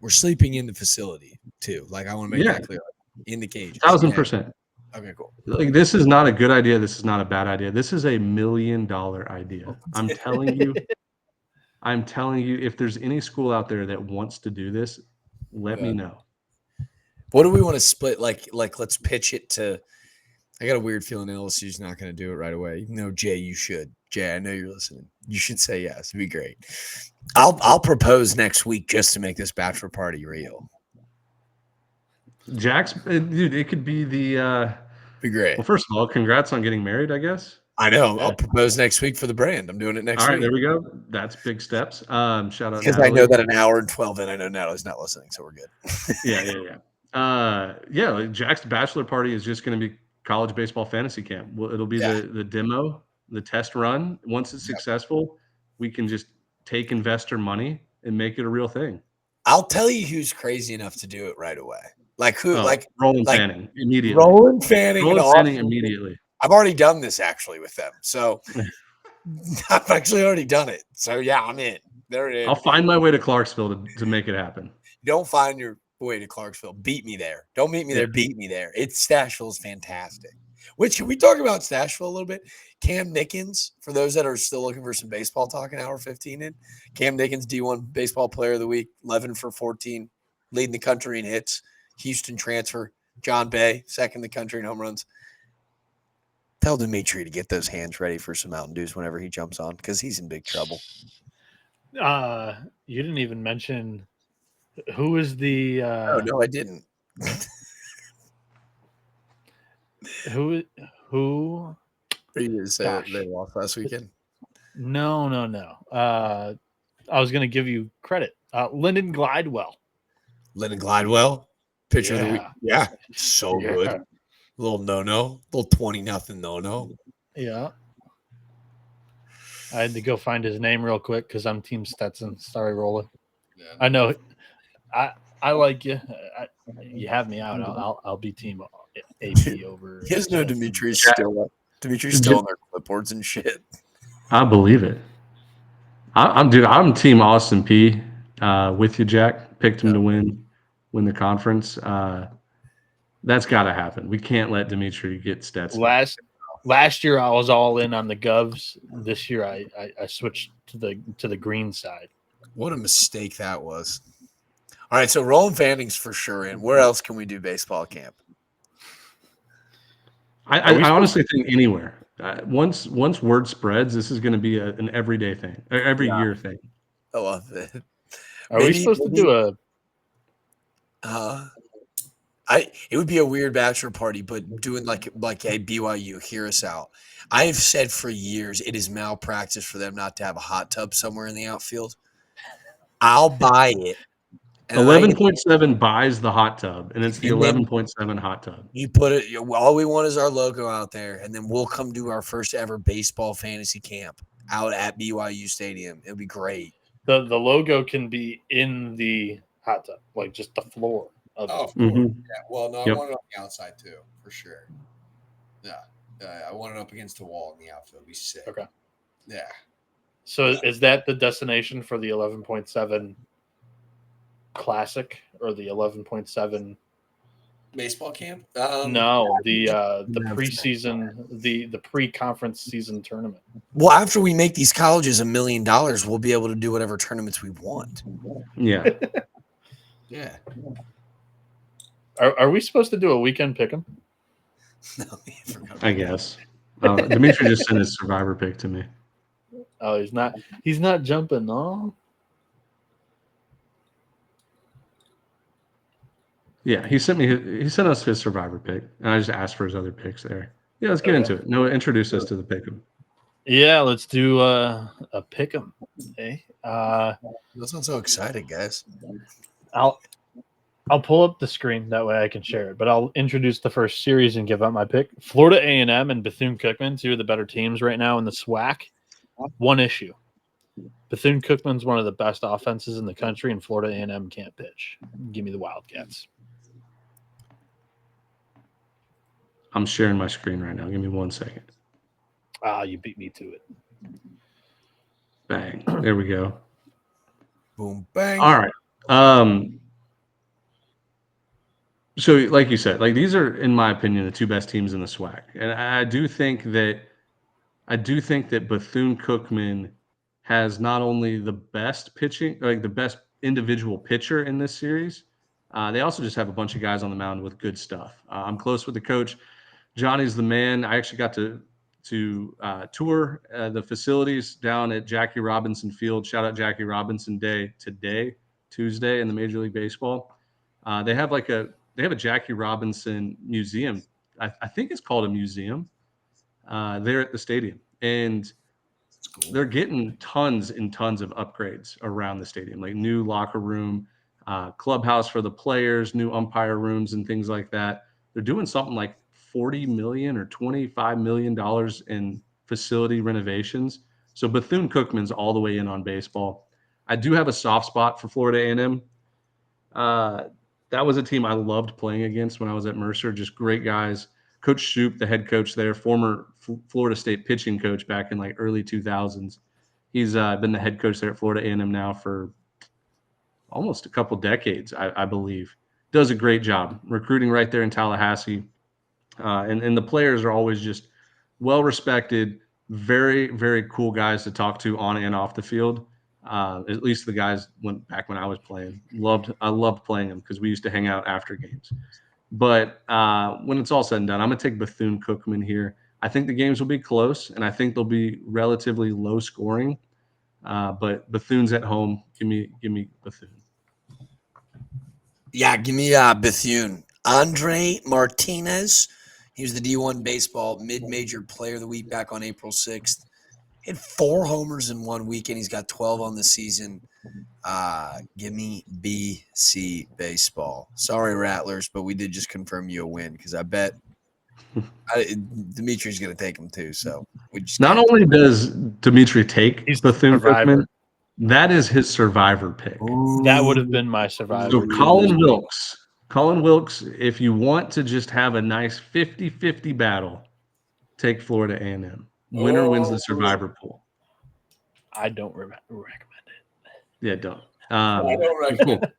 We're sleeping in the facility too. Like I want to make that clear. In the cage. 1,000%. Okay, cool. Like this is not a good idea. This is not a bad idea. This is $1 million idea. I'm telling you. If there's any school out there that wants to do this, let me know. What do we want to split? Like let's pitch it to. I got a weird feeling LSU's not going to do it right away. No, Jay, you should. Jay, I know you're listening. You should say yes. It'd be great. I'll propose next week just to make this bachelor party real. Jack's, dude, it could be the. Be great. Well, first of all, congrats on getting married, I guess. I know. I'll propose next week for the brand. I'm doing it next week. All right, there we go. That's big steps. Shout out because I know that an hour and 12 in, I know Natalie's not listening, so we're good. Yeah. Like Jack's bachelor party is just going to be college baseball fantasy camp. Well, it'll be the demo, the test run. Once it's successful, we can just take investor money and make it a real thing. I'll tell you who's crazy enough to do it right away. Like who? Roland Fanning immediately. Roland Fanning immediately. I've already done this actually with them, so I've actually already done it. So yeah, I'm in. They're in. I'll find my way to Clarksville to make it happen. Don't find your way to Clarksville. Beat me there. Don't meet me there. Beat me there. Stashville is fantastic. Which can we talk about Stashville a little bit? Cam Nickens, for those that are still looking for some baseball talk, an hour 15 in. Cam Nickens, D1 Baseball Player of the Week, 11 for 14, leading the country in hits. Houston transfer. John Bay, second in the country in home runs. Tell Dimitri to get those hands ready for some Mountain Dews whenever he jumps on because he's in big trouble. You didn't even mention who is the. No, I didn't. Who? Are you going to say they lost last weekend? No. I was going to give you credit. Lyndon Glidewell. Pitcher of the week. Yeah, so good. Little no-no, little 20-0 no-no. Yeah. I had to go find his name real quick because I'm Team Stetson. Sorry, Roland. Yeah. I know. I like you. You have me out. I'll be Team AP over. He has no Dimitri's still. Dimitri's still on their clipboards and shit. I believe it. I'm Team Austin P. With you, Jack. Picked him to win the conference. That's got to happen. We can't let Dimitri get Stetson. Last year I was all in on the Govs. This year I switched to the green side. What a mistake that was. All right, so Roland Fanning's for sure in. Where else can we do baseball camp? I honestly think anywhere. Once word spreads, this is going to be an everyday thing, every year thing. I love it. Are we supposed to do a? It would be a weird bachelor party, but doing like a BYU, hear us out. I've said for years it is malpractice for them not to have a hot tub somewhere in the outfield. I'll buy it And 11.7 buys the hot tub, and it's the And then- 11.7 hot tub. you put it. All we want is our logo out there, and then we'll come do our first ever baseball fantasy camp out at BYU Stadium. It'll be great. The logo can be in the hot tub, like just the floor of it. Oh, of course. Mhm. Yeah. Well, no, Yep. I want it on the outside too, for sure. Yeah. I want it up against the wall in the outfield. It'd be sick. Okay. Yeah. So is that the destination for the 11.7 Classic or the 11.7? Baseball camp? No, the preseason, the pre-conference season tournament. Well, after we make these colleges $1 million, we'll be able to do whatever tournaments we want. Yeah. Yeah. Are we supposed to do a weekend pick'em? No, I forgot. I guess. Dimitri just sent his survivor pick to me. Oh, he's not jumping, no. Yeah, he sent us his survivor pick, and I just asked for his other picks there. Yeah, let's get Okay. into it. Noah, introduce us to the pick'em. Yeah, let's do a pick'em. Okay. That's not so exciting, guys. I'll pull up the screen, that way I can share it. But I'll introduce the first series and give out my pick. Florida A&M and Bethune-Cookman, two of the better teams right now in the SWAC. One issue: Bethune-Cookman's one of the best offenses in the country, and Florida A&M can't pitch. Give me the Wildcats. I'm sharing my screen right now. Give me 1 second. You beat me to it. Bang. There we go. Boom, bang. All right. So, like you said, like these are, in my opinion, the two best teams in the SWAC, and I do think that Bethune-Cookman has not only the best pitching, like the best individual pitcher in this series. They also just have a bunch of guys on the mound with good stuff. I'm close with the coach. Johnny's the man. I actually got to tour the facilities down at Jackie Robinson Field. Shout out Jackie Robinson Day today, Tuesday, in the Major League Baseball. They have a Jackie Robinson museum. I think it's called a museum there at the stadium, and they're getting tons and tons of upgrades around the stadium, like new locker room, clubhouse for the players, new umpire rooms, and things like that. They're doing something like $40 million or $25 million in facility renovations. So Bethune-Cookman's all the way in on baseball. I do have a soft spot for Florida A&M. That was a team I loved playing against when I was at Mercer. Just great guys. Coach Shoup, the head coach there, former Florida State pitching coach back in like early 2000s. He's been the head coach there at Florida A&M now for almost a couple decades, I believe. Does a great job recruiting right there in Tallahassee. And the players are always just well respected, very, very cool guys to talk to on and off the field. At least the guys back when I was playing. I loved playing them because we used to hang out after games. But when it's all said and done, I'm going to take Bethune-Cookman here. I think the games will be close, and I think they'll be relatively low scoring. But Bethune's at home. Give me Bethune. Yeah, give me Bethune. Andre Martinez. He was the D1 baseball mid-major player of the week back on April 6th. He had 4 homers in 1 weekend. He's got 12 on the season. Give me BC baseball. Sorry, Rattlers, but we did just confirm you a win because I bet Dimitri's going to take him too. So we just Not only does Dimitri take Bethune-Cookman, that is his survivor pick. That would have been my survivor. So Colin Wilkes, if you want to just have a nice 50-50 battle, take Florida A&M. Winner wins the survivor pool. I don't recommend it. Yeah, don't. I don't recommend it.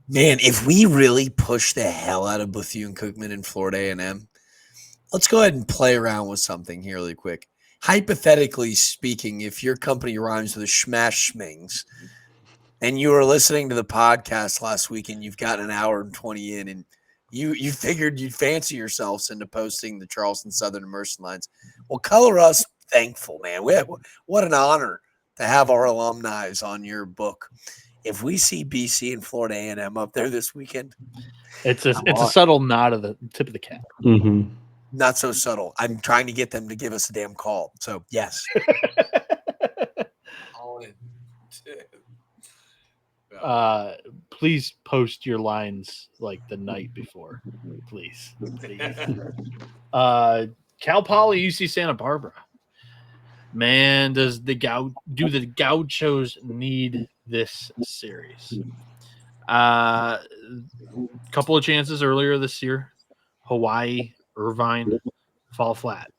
Man, if we really push the hell out of Bethune-Cookman and Florida A&M, let's go ahead and play around with something here really quick. Hypothetically speaking, if your company rhymes with a smash schmings and you were listening to the podcast last week and you've got an hour and 20 in and you figured you'd fancy yourselves into posting the Charleston Southern and Mercer lines, well, color us thankful, man. What an honor to have our alumni on your book. If we see BC and Florida A&M up there this weekend, it's a subtle nod of the tip of the cap. Mm-hmm. Not so subtle. I'm trying to get them to give us a damn call. So, yes. Please post your lines like the night before, please. Cal Poly, UC Santa Barbara. Man, do the Gauchos need this series? Couple of chances earlier this year, Hawaii, Irvine, fall flat.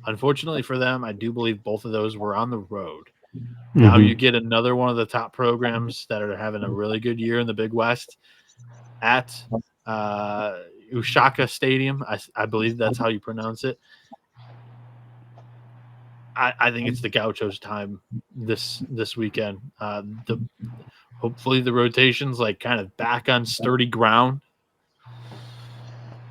Unfortunately for them, I do believe both of those were on the road. Now you get another one of the top programs that are having a really good year in the Big West at Ushaka Stadium. I believe that's how you pronounce it. I think it's the Gauchos' time this weekend. Hopefully the rotation's like kind of back on sturdy ground.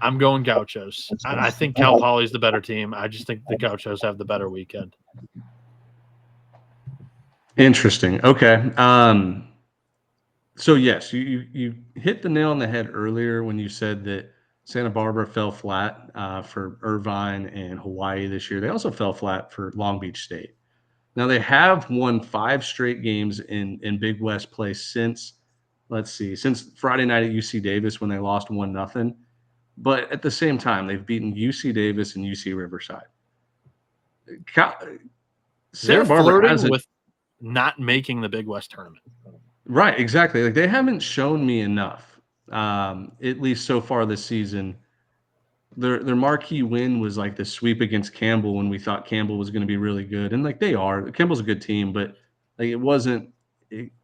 I'm going Gauchos. I think Cal Poly's the better team. I just think the Gauchos have the better weekend. Interesting. Okay. So yes, you hit the nail on the head earlier when you said that Santa Barbara fell flat for Irvine and Hawaii this year. They also fell flat for Long Beach State. Now they have won 5 straight games in Big West play since Friday night at UC Davis when they lost 1-0. But at the same time, they've beaten UC Davis and UC Riverside. They're flirting with not making the Big West tournament. Right, exactly. Like they haven't shown me enough, at least so far this season. Their marquee win was like the sweep against Campbell when we thought Campbell was going to be really good, and like they are. Campbell's a good team, but like it wasn't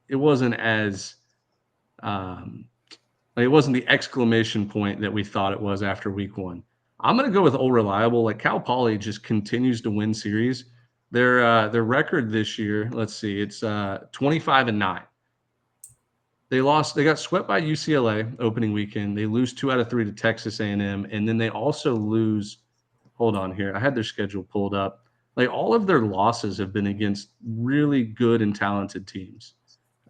as it wasn't the exclamation point that we thought it was after week 1. I'm going to go with Old Reliable. Like Cal Poly just continues to win series. Their record this year, let's see, it's 25-9. They got swept by UCLA opening weekend. They lose 2 out of 3 to Texas A&M, and then they also lose. Hold on here, I had their schedule pulled up. Like all of their losses have been against really good and talented teams.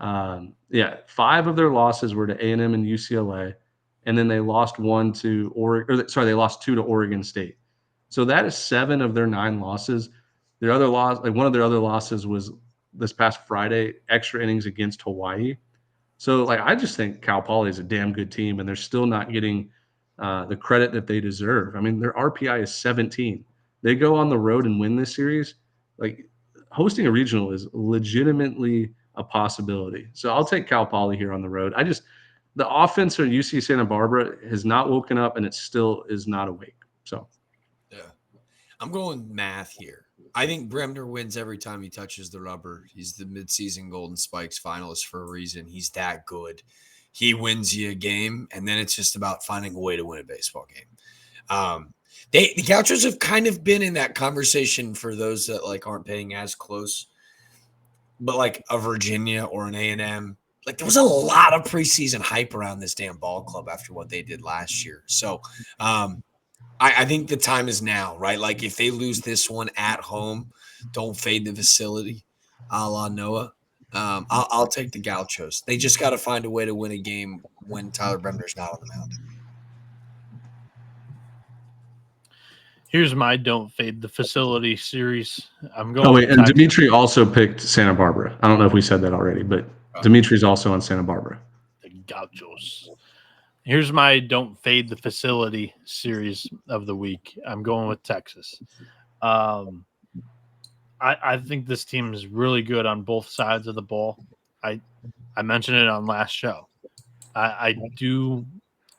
5 of their losses were to A&M and UCLA, and then they lost 2 to Oregon State. So that is 7 of their 9 losses. Their other loss, like one of their other losses, was this past Friday, extra innings against Hawaii. So, like, I just think Cal Poly is a damn good team, and they're still not getting the credit that they deserve. I mean, their RPI is 17. They go on the road and win this series. Like, hosting a regional is legitimately a possibility. So I'll take Cal Poly here on the road. The offense at UC Santa Barbara has not woken up, and it still is not awake. So, yeah, I'm going math here. I think Bremner wins every time he touches the rubber. He's the midseason Golden Spikes finalist for a reason. He's that good. He wins you a game, and then it's just about finding a way to win a baseball game. The Gauchos have kind of been in that conversation for those that like aren't paying as close, but like a Virginia or an A&M. Like there was a lot of preseason hype around this damn ball club after what they did last year. So I think the time is now, right? Like if they lose this one at home, don't fade the facility, a la Noah. I'll take the Gauchos. They just got to find a way to win a game when Tyler Bremner's not on the mound. Here's my don't fade the facility series. I'm going. Oh wait, and Dimitri also picked Santa Barbara. I don't know if we said that already, but Dimitri's also on Santa Barbara. The Gauchos. Here's my don't fade the facility series of the week. I'm going with Texas. I think this team is really good on both sides of the ball. I mentioned it on last show. I do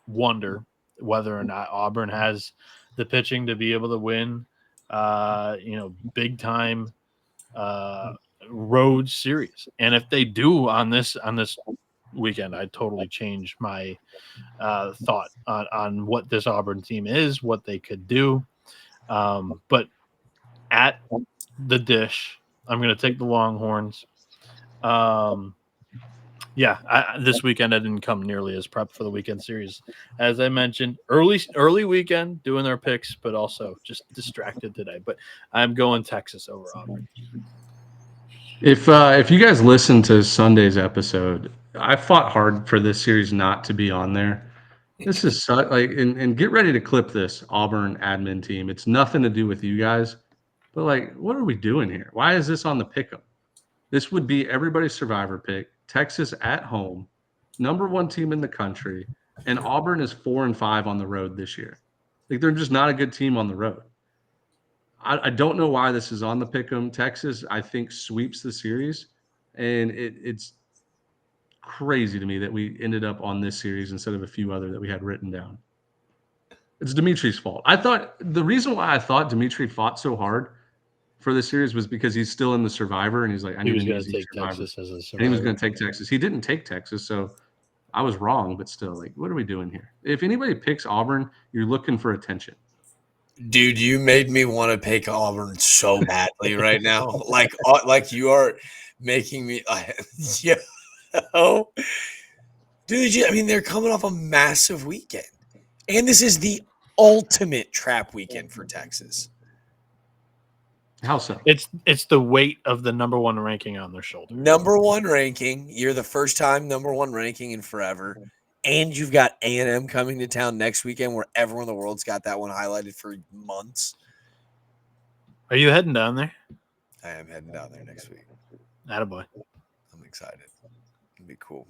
wonder whether or not Auburn has the pitching to be able to win, big time road series. And if they do on this weekend, I totally changed my thought on what this Auburn team is, what they could do. But at the Dish, I'm going to take the Longhorns. This weekend I didn't come nearly as prepped for the weekend series. As I mentioned, early weekend doing their picks, but also just distracted today. But I'm going Texas over Auburn. If you guys listened to Sunday's episode, I fought hard for this series not to be on there. This is and get ready to clip this Auburn admin team. It's nothing to do with you guys, but like, what are we doing here? Why is this on the pick'em? This would be everybody's survivor pick. Texas at home, number 1 team in the country, and Auburn is 4-5 on the road this year. Like they're just not a good team on the road. I don't know why this is on the pick'em. Texas, I think, sweeps the series, and it's crazy to me that we ended up on this series instead of a few other that we had written down. It's Dimitri's fault. I thought the reason why I thought Dimitri fought so hard for this series was because he's still in the Survivor, and he's like, I He need was an going to easy take Survivor. Texas as a And he was survivor. going to take Texas. He didn't take Texas, so I was wrong. But still, like, what are we doing here? If anybody picks Auburn, you're looking for attention. Dude, you made me want to pick Auburn so badly right now. Like you are making me. Yo, dude, I mean, they're coming off a massive weekend, and this is the ultimate trap weekend for Texas. How so? It's the weight of the number 1 ranking on their shoulder. Number 1 ranking. You're the first time number 1 ranking in forever. And you've got A&M coming to town next weekend where everyone in the world's got that one highlighted for months. Are you heading down there? I am heading down there next week. Attaboy. I'm excited. It'll be cool.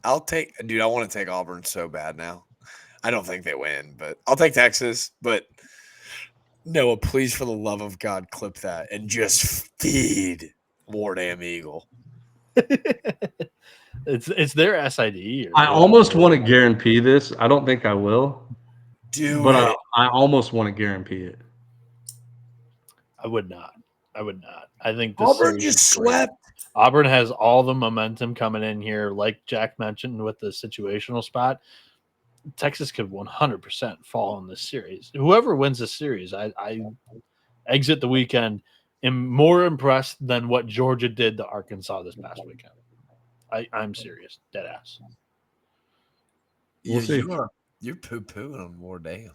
I want to take Auburn so bad now. I don't think they win, but I'll take Texas. But Noah, please, for the love of God, clip that and just feed War Damn Eagle. It's their SID. I almost want to guarantee this. I don't think I will. But I almost want to guarantee it. I would not. I think this Auburn series just is great. swept. Auburn has all the momentum coming in here, like Jack mentioned with the situational spot. Texas could 100% fall in this series. Whoever wins this series, I exit the weekend am more impressed than what Georgia did to Arkansas this past weekend. I'm serious, dead ass. We'll see. You're poo-pooing on War Damn.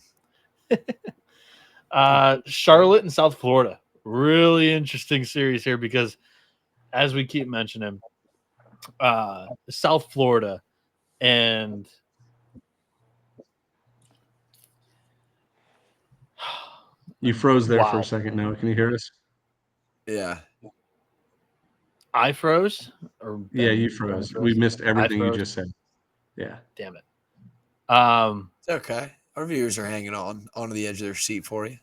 Charlotte and South Florida. Really interesting series here because, as we keep mentioning, South Florida and You froze there for Wow. a second. Noah, can you hear us? Yeah. I froze? Yeah, you froze. We missed everything you just said. Yeah. Damn it. It's okay. Our viewers are hanging onto the edge of their seat for you.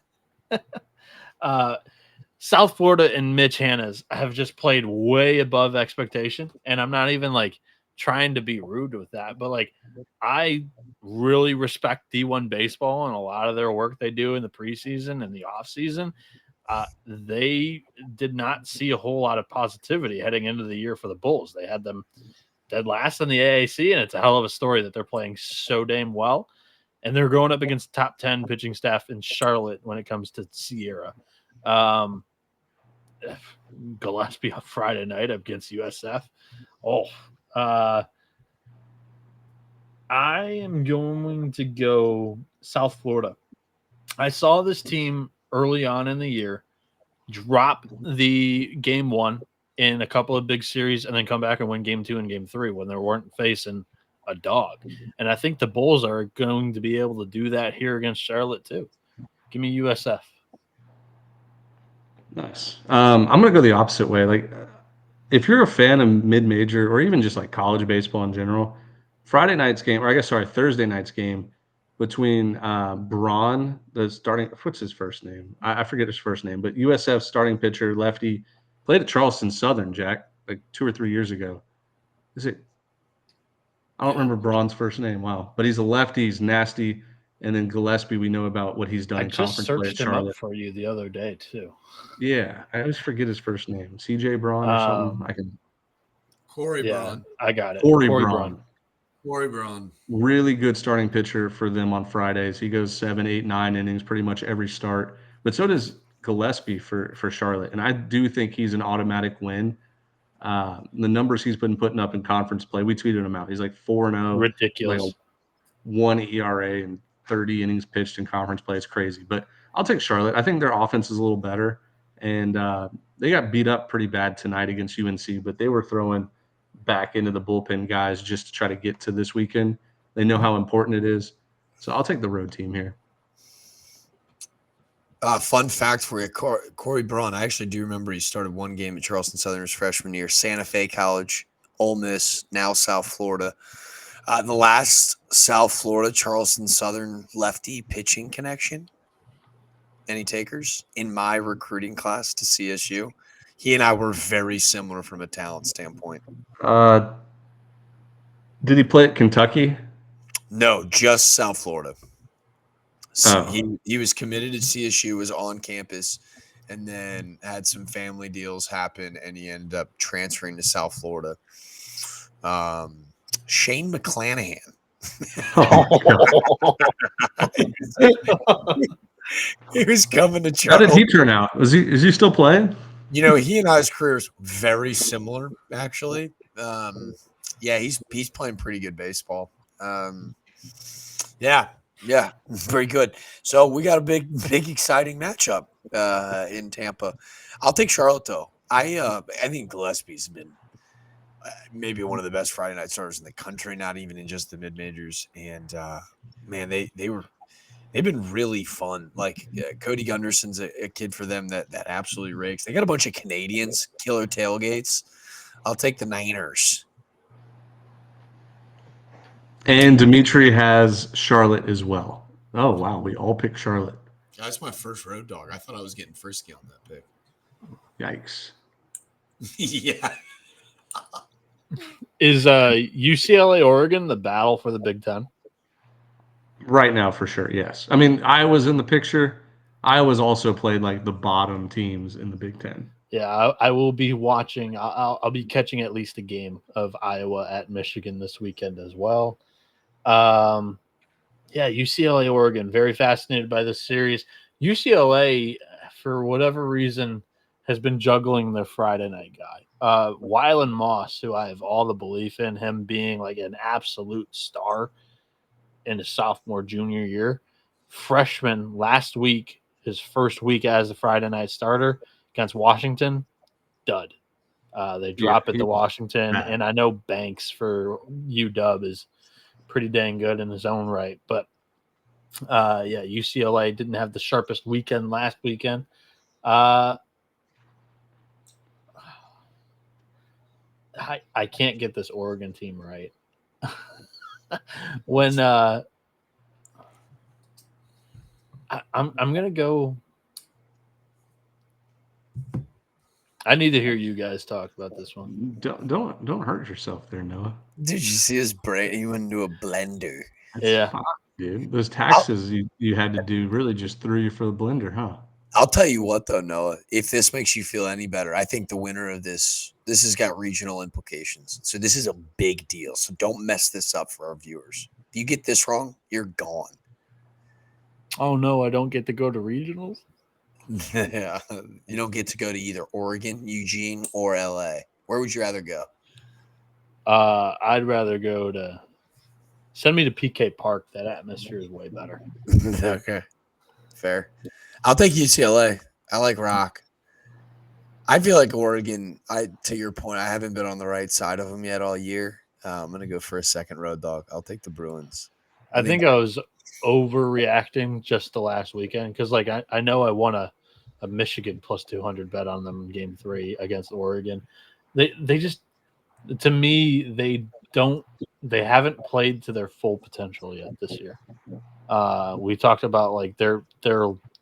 South Florida and Mitch Hanna's have just played way above expectation. And I'm not even like trying to be rude with that, but like I really respect D1 baseball and a lot of their work they do in the preseason and the off season. They did not see a whole lot of positivity heading into the year for the Bulls. They had them dead last in the AAC, and it's a hell of a story that they're playing so damn well. And they're going up against top 10 pitching staff in Charlotte when it comes to Sierra. Gillespie on Friday night against USF. I am going to go South Florida. I saw this team early on in the year drop the game 1 in a couple of big series and then come back and win game 2 and game 3 when they weren't facing a dog. And I think the Bulls are going to be able to do that here against Charlotte too. Give me USF. Nice. I'm going to go the opposite way. Like, if you're a fan of mid-major or even just like college baseball in general, Thursday night's game between Braun, the starting, what's his first name? I forget his first name, but USF starting pitcher, lefty, played at Charleston Southern, Jack, like 2 or 3 years ago. I don't remember Braun's first name. Wow. But he's a lefty. He's nasty. And then Gillespie, we know about what he's done in conference play at searched him Charlotte. up for you the other day too. Yeah, I always forget his first name. CJ Braun or something. Corey Braun. I got it. Corey Braun. Corey Braun. Really good starting pitcher for them on Fridays. He goes 7, 8, 9 innings pretty much every start. But so does Gillespie for Charlotte. And I do think he's an automatic win. The numbers he's been putting up in conference play, we tweeted him out. He's like 4-0. Ridiculous. Like 1 ERA and 30 innings pitched in conference play. It's crazy. But I'll take Charlotte. I think their offense is a little better. And they got beat up pretty bad tonight against UNC, but they were throwing back into the bullpen guys just to try to get to this weekend. They know how important it is. So I'll take the road team here. Fun fact for you, Corey Braun. I actually do remember he started one game at Charleston Southern his freshman year. Santa Fe College, Ole Miss, now South Florida. The last South Florida Charleston Southern lefty pitching connection. Any takers in my recruiting class to CSU? He and I were very similar from a talent standpoint. Did he play at Kentucky? No, just South Florida. So Oh. he was committed to CSU, was on campus, and then had some family deals happen, and he ended up transferring to South Florida. Shane McClanahan. He was coming to How did Charleston. he turn out? Is he still playing? You know, he and I's careers very similar, actually. Yeah, he's playing pretty good baseball. Yeah, very good. So we got a big exciting matchup in Tampa. I'll take Charlotte though. I think Gillespie's been maybe one of the best Friday night starters in the country, not even in just the mid majors. And man, they've been really fun. Like Cody Gunderson's a kid for them that absolutely rakes. They got a bunch of Canadians, killer tailgates. I'll take the Niners. And Dimitri has Charlotte as well. Oh, wow. We all picked Charlotte. That's my first road dog. I thought I was getting frisky on that pick. Yikes. Yeah. Is UCLA Oregon the battle for the Big Ten? Right now, for sure, yes. I mean, Iowa's in the picture. Iowa's also played like the bottom teams in the Big Ten. Yeah, I will be watching. I'll be catching at least a game of Iowa at Michigan this weekend as well. Yeah, UCLA Oregon. Very fascinated by this series. UCLA, for whatever reason, has been juggling their Friday night guy. Wylan Moss, who I have all the belief in him being like an absolute star in his sophomore, junior year. Freshman last week, his first week as a Friday night starter against Washington, dud. They drop it to Washington, bad. and I know Banks for UW is pretty dang good in his own right. But, yeah, UCLA didn't have the sharpest weekend last weekend. I can't get this Oregon team right. When I'm gonna go. I need to hear you guys talk about this one. Don't hurt yourself there, Noah. Did you see his brain? He went into a blender. That's Yeah. fine, dude. Those taxes you had to do really just threw you for the blender, huh? I'll tell you what, though, Noah, if this makes you feel any better, I think the winner of this has got regional implications. So this is a big deal. So don't mess this up for our viewers. If you get this wrong, you're gone. Oh no, I don't get to go to regionals. Yeah, you don't get to go to either Oregon, Eugene, or LA. Where would you rather go? I'd rather go to send me to PK Park. That atmosphere is way better. Okay, fair. I'll take UCLA. I like Rock. I feel like Oregon. To your point, I haven't been on the right side of them yet all year. I'm gonna go for a second road dog. I'll take the Bruins. I think I was overreacting just the last weekend because, like, I know I won a Michigan plus 200 bet on them in Game 3 against Oregon. They just, to me, they haven't played to their full potential yet this year. We talked about like their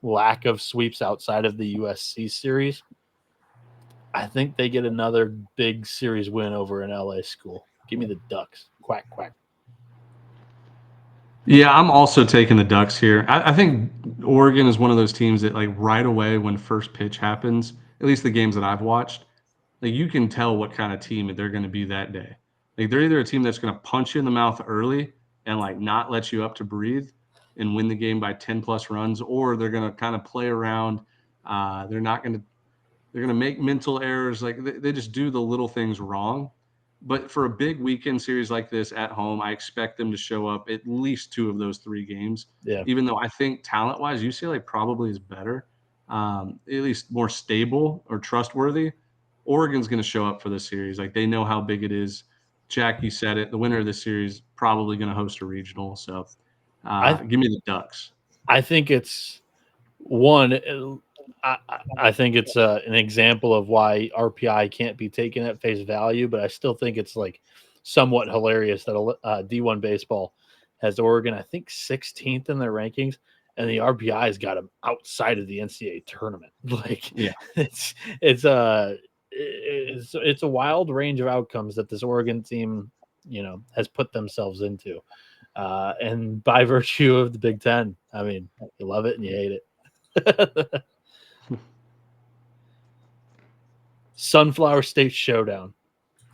lack of sweeps outside of the USC series. I think they get another big series win over an LA school. Give me the Ducks. Quack, quack. Yeah, I'm also taking the Ducks here. I think Oregon is one of those teams that, like, right away when first pitch happens, at least the games that I've watched, like, you can tell what kind of team they're going to be that day. Like, they're either a team that's going to punch you in the mouth early and, like, not let you up to breathe and win the game by 10 plus runs, or they're going to kind of play around. They're going to make mental errors. Like, they just do the little things wrong. But for a big weekend series like this at home, I expect them to show up at least 2 of those 3 games. Yeah. Even though I think talent-wise, UCLA probably is better, at least more stable or trustworthy. Oregon's going to show up for this series. Like, they know how big it is. Jack, you said it. The winner of this series probably going to host a regional. So give me the Ducks. I think it's one. I think it's an example of why RPI can't be taken at face value, but I still think it's like somewhat hilarious that D1 baseball has Oregon, I think, 16th in their rankings, and the RPI's got them outside of the NCAA tournament. Like, Yeah. it's a wild range of outcomes that this Oregon team, has put themselves into, and by virtue of the Big Ten. I mean, you love it and you hate it. Sunflower State Showdown,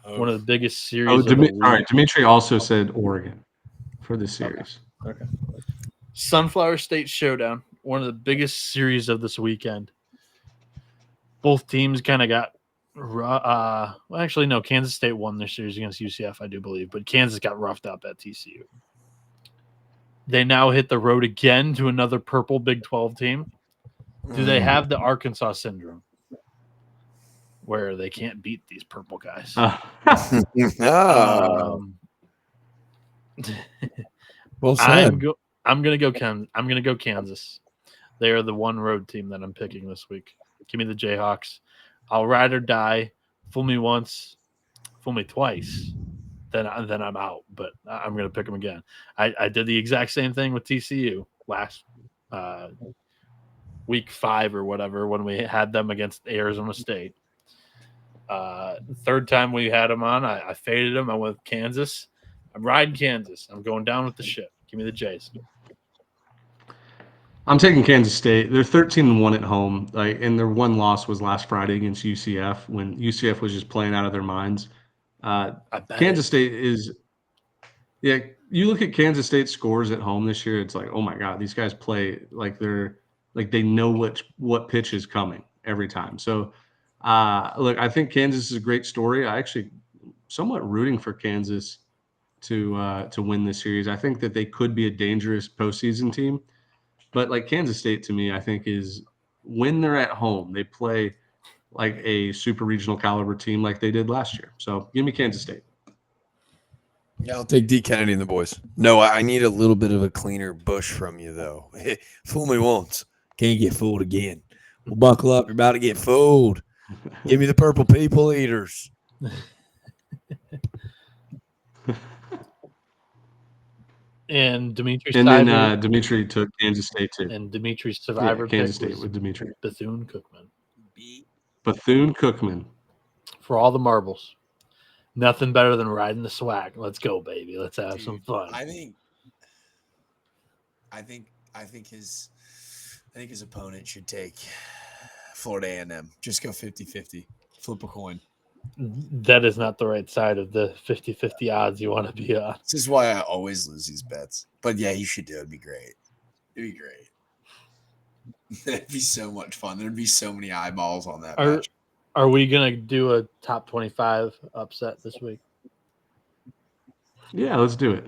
one of the biggest series of the week. All right. Dimitri also said Oregon for this series. Okay. Sunflower State Showdown, one of the biggest series of this weekend. Both teams kind of got well, actually, no, Kansas State won their series against UCF, I do believe, but Kansas got roughed up at TCU. They now hit the road again to another purple Big 12 team. Do they have the Arkansas syndrome, where they can't beat these purple guys? Well said. I'm gonna go Kansas. They are the one road team that I'm picking this week. Give me the Jayhawks. I'll ride or die. Fool me once, fool me twice. Then I'm out. But I'm gonna pick them again. I did the exact same thing with TCU last week 5 or whatever when we had them against Arizona State. Third time we had them on, I faded them. I went with Kansas. I'm riding Kansas. I'm going down with the ship. Give me the Jays. I'm taking Kansas State. They're 13-1 at home, and their one loss was last Friday against UCF when UCF was just playing out of their minds. Kansas State is, yeah. You look at Kansas State scores at home this year. It's like, oh my God, these guys play like they know what pitch is coming every time. So, look, I think Kansas is a great story. I actually somewhat rooting for Kansas to win this series. I think that they could be a dangerous postseason team. But like Kansas State to me, I think is when they're at home, they play like a super regional caliber team like they did last year. So give me Kansas State. Yeah, I'll take D. Kennedy and the boys. No, I need a little bit of a cleaner bush from you, though. Fool me once, can't get fooled again. Well, buckle up. You're about to get fooled. Give me the purple people eaters. And Dimitri took Kansas State too. And Dimitri's survivor Kansas pick State with Dimitri. Bethune-Cookman. Bethune-Cookman. For all the marbles. Nothing better than riding the swag. Let's go, baby. Let's have some fun. I think his opponent should take Florida A&M. Just go 50-50. Flip a coin. That is not the right side of the 50-50 odds you want to be on. This is why I always lose these bets. But yeah, you should do it. It'd be great. It'd be great. That'd be so much fun. There'd be so many eyeballs on that match. Are we going to do a top 25 upset this week? Yeah, let's do it.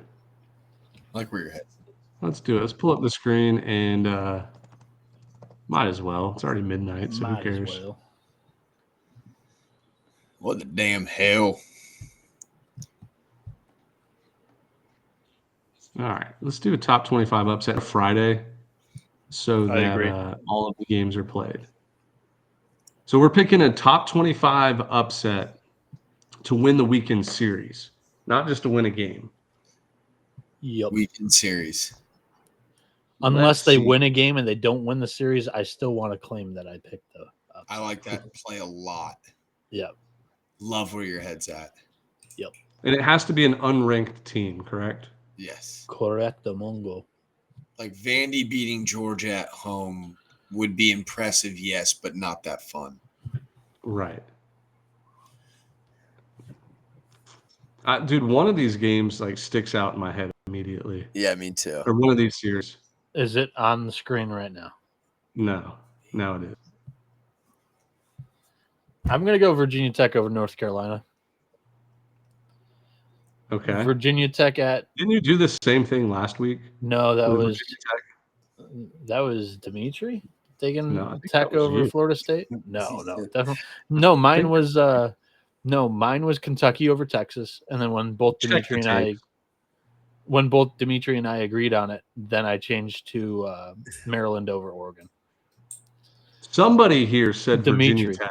Like where your head. Let's do it. Let's pull up the screen and might as well. It's already midnight, so who cares? Well. What the damn hell? All right, let's do a top 25 upset Friday so that all of the games are played. So we're picking a top 25 upset to win the weekend series, not just to win a game. Yep. Weekend series. Unless they win a game and they don't win the series, I still want to claim that I picked the upset. I like that play a lot. Yep. Love where your head's at. Yep. And it has to be an unranked team, correct? Yes. Correcto, Mongo. Like Vandy beating Georgia at home would be impressive, yes, but not that fun. Right. Dude, one of these games like sticks out in my head immediately. Yeah, me too. Or one of these series. Is it on the screen right now? No, it is. I'm going to go Virginia Tech over North Carolina. Okay. Virginia Tech at. Didn't you do the same thing last week? No, that was Dimitri taking Tech over you. Florida State. No, definitely. No, mine was Kentucky over Texas, and then when both Dimitri and I agreed on it, then I changed to Maryland over Oregon. Somebody here said Virginia Dimitri. Tech.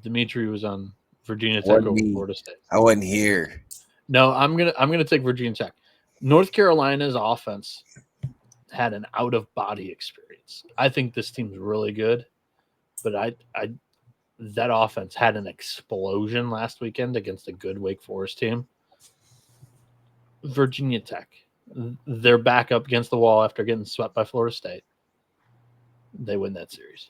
Dimitri was on Virginia Tech Wasn't over me. Florida State. I wasn't here. No, I'm gonna take Virginia Tech. North Carolina's offense had an out of body experience. I think this team's really good, but that offense had an explosion last weekend against a good Wake Forest team. Virginia Tech, they're back up against the wall after getting swept by Florida State. They win that series.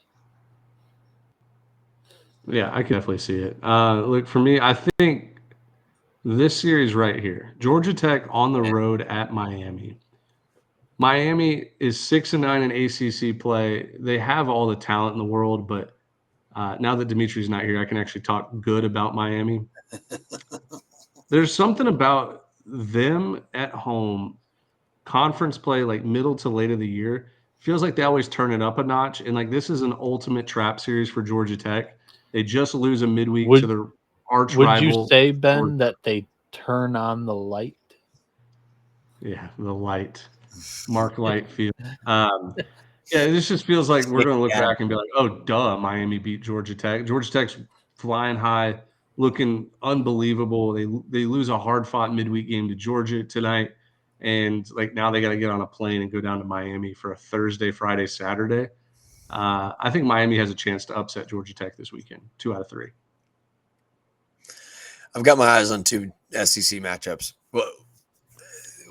Yeah, I can definitely see it. Look, for me, I think this series right here, Georgia Tech on the road at Miami. Miami is 6-9 in ACC play. They have all the talent in the world, but now that Dimitri's not here, I can actually talk good about Miami. There's something about them at home, conference play, like middle to late of the year, feels like they always turn it up a notch. And like this is an ultimate trap series for Georgia Tech. They just lose a midweek to their arch Would rival. you say, Ben, that they turn on the light? Yeah, the light. Mark Light field. Yeah, this just feels like we're going to look back and be like, oh, duh, Miami beat Georgia Tech. Georgia Tech's flying high, looking unbelievable. They lose a hard-fought midweek game to Georgia tonight, and like now they got to get on a plane and go down to Miami for a Thursday, Friday, Saturday. I think Miami has a chance to upset Georgia Tech this weekend, 2 out of 3. I've got my eyes on 2 SEC matchups. Well,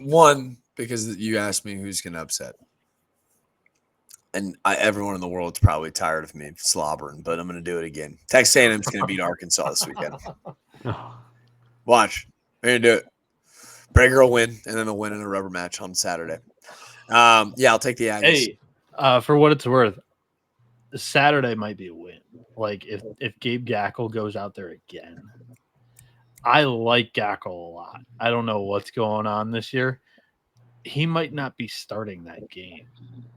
one, because you asked me who's going to upset. And everyone in the world's probably tired of me slobbering, but I'm going to do it again. Texas A&M's going to beat Arkansas this weekend. Oh. Watch. They're going to do it. Prager will win, and then they'll win in a rubber match on Saturday. Yeah, I'll take the Aggies. Hey, for what it's worth, Saturday might be a win. Like, if Gabe Gackle goes out there again, I like Gackle a lot. I don't know what's going on this year. He might not be starting that game.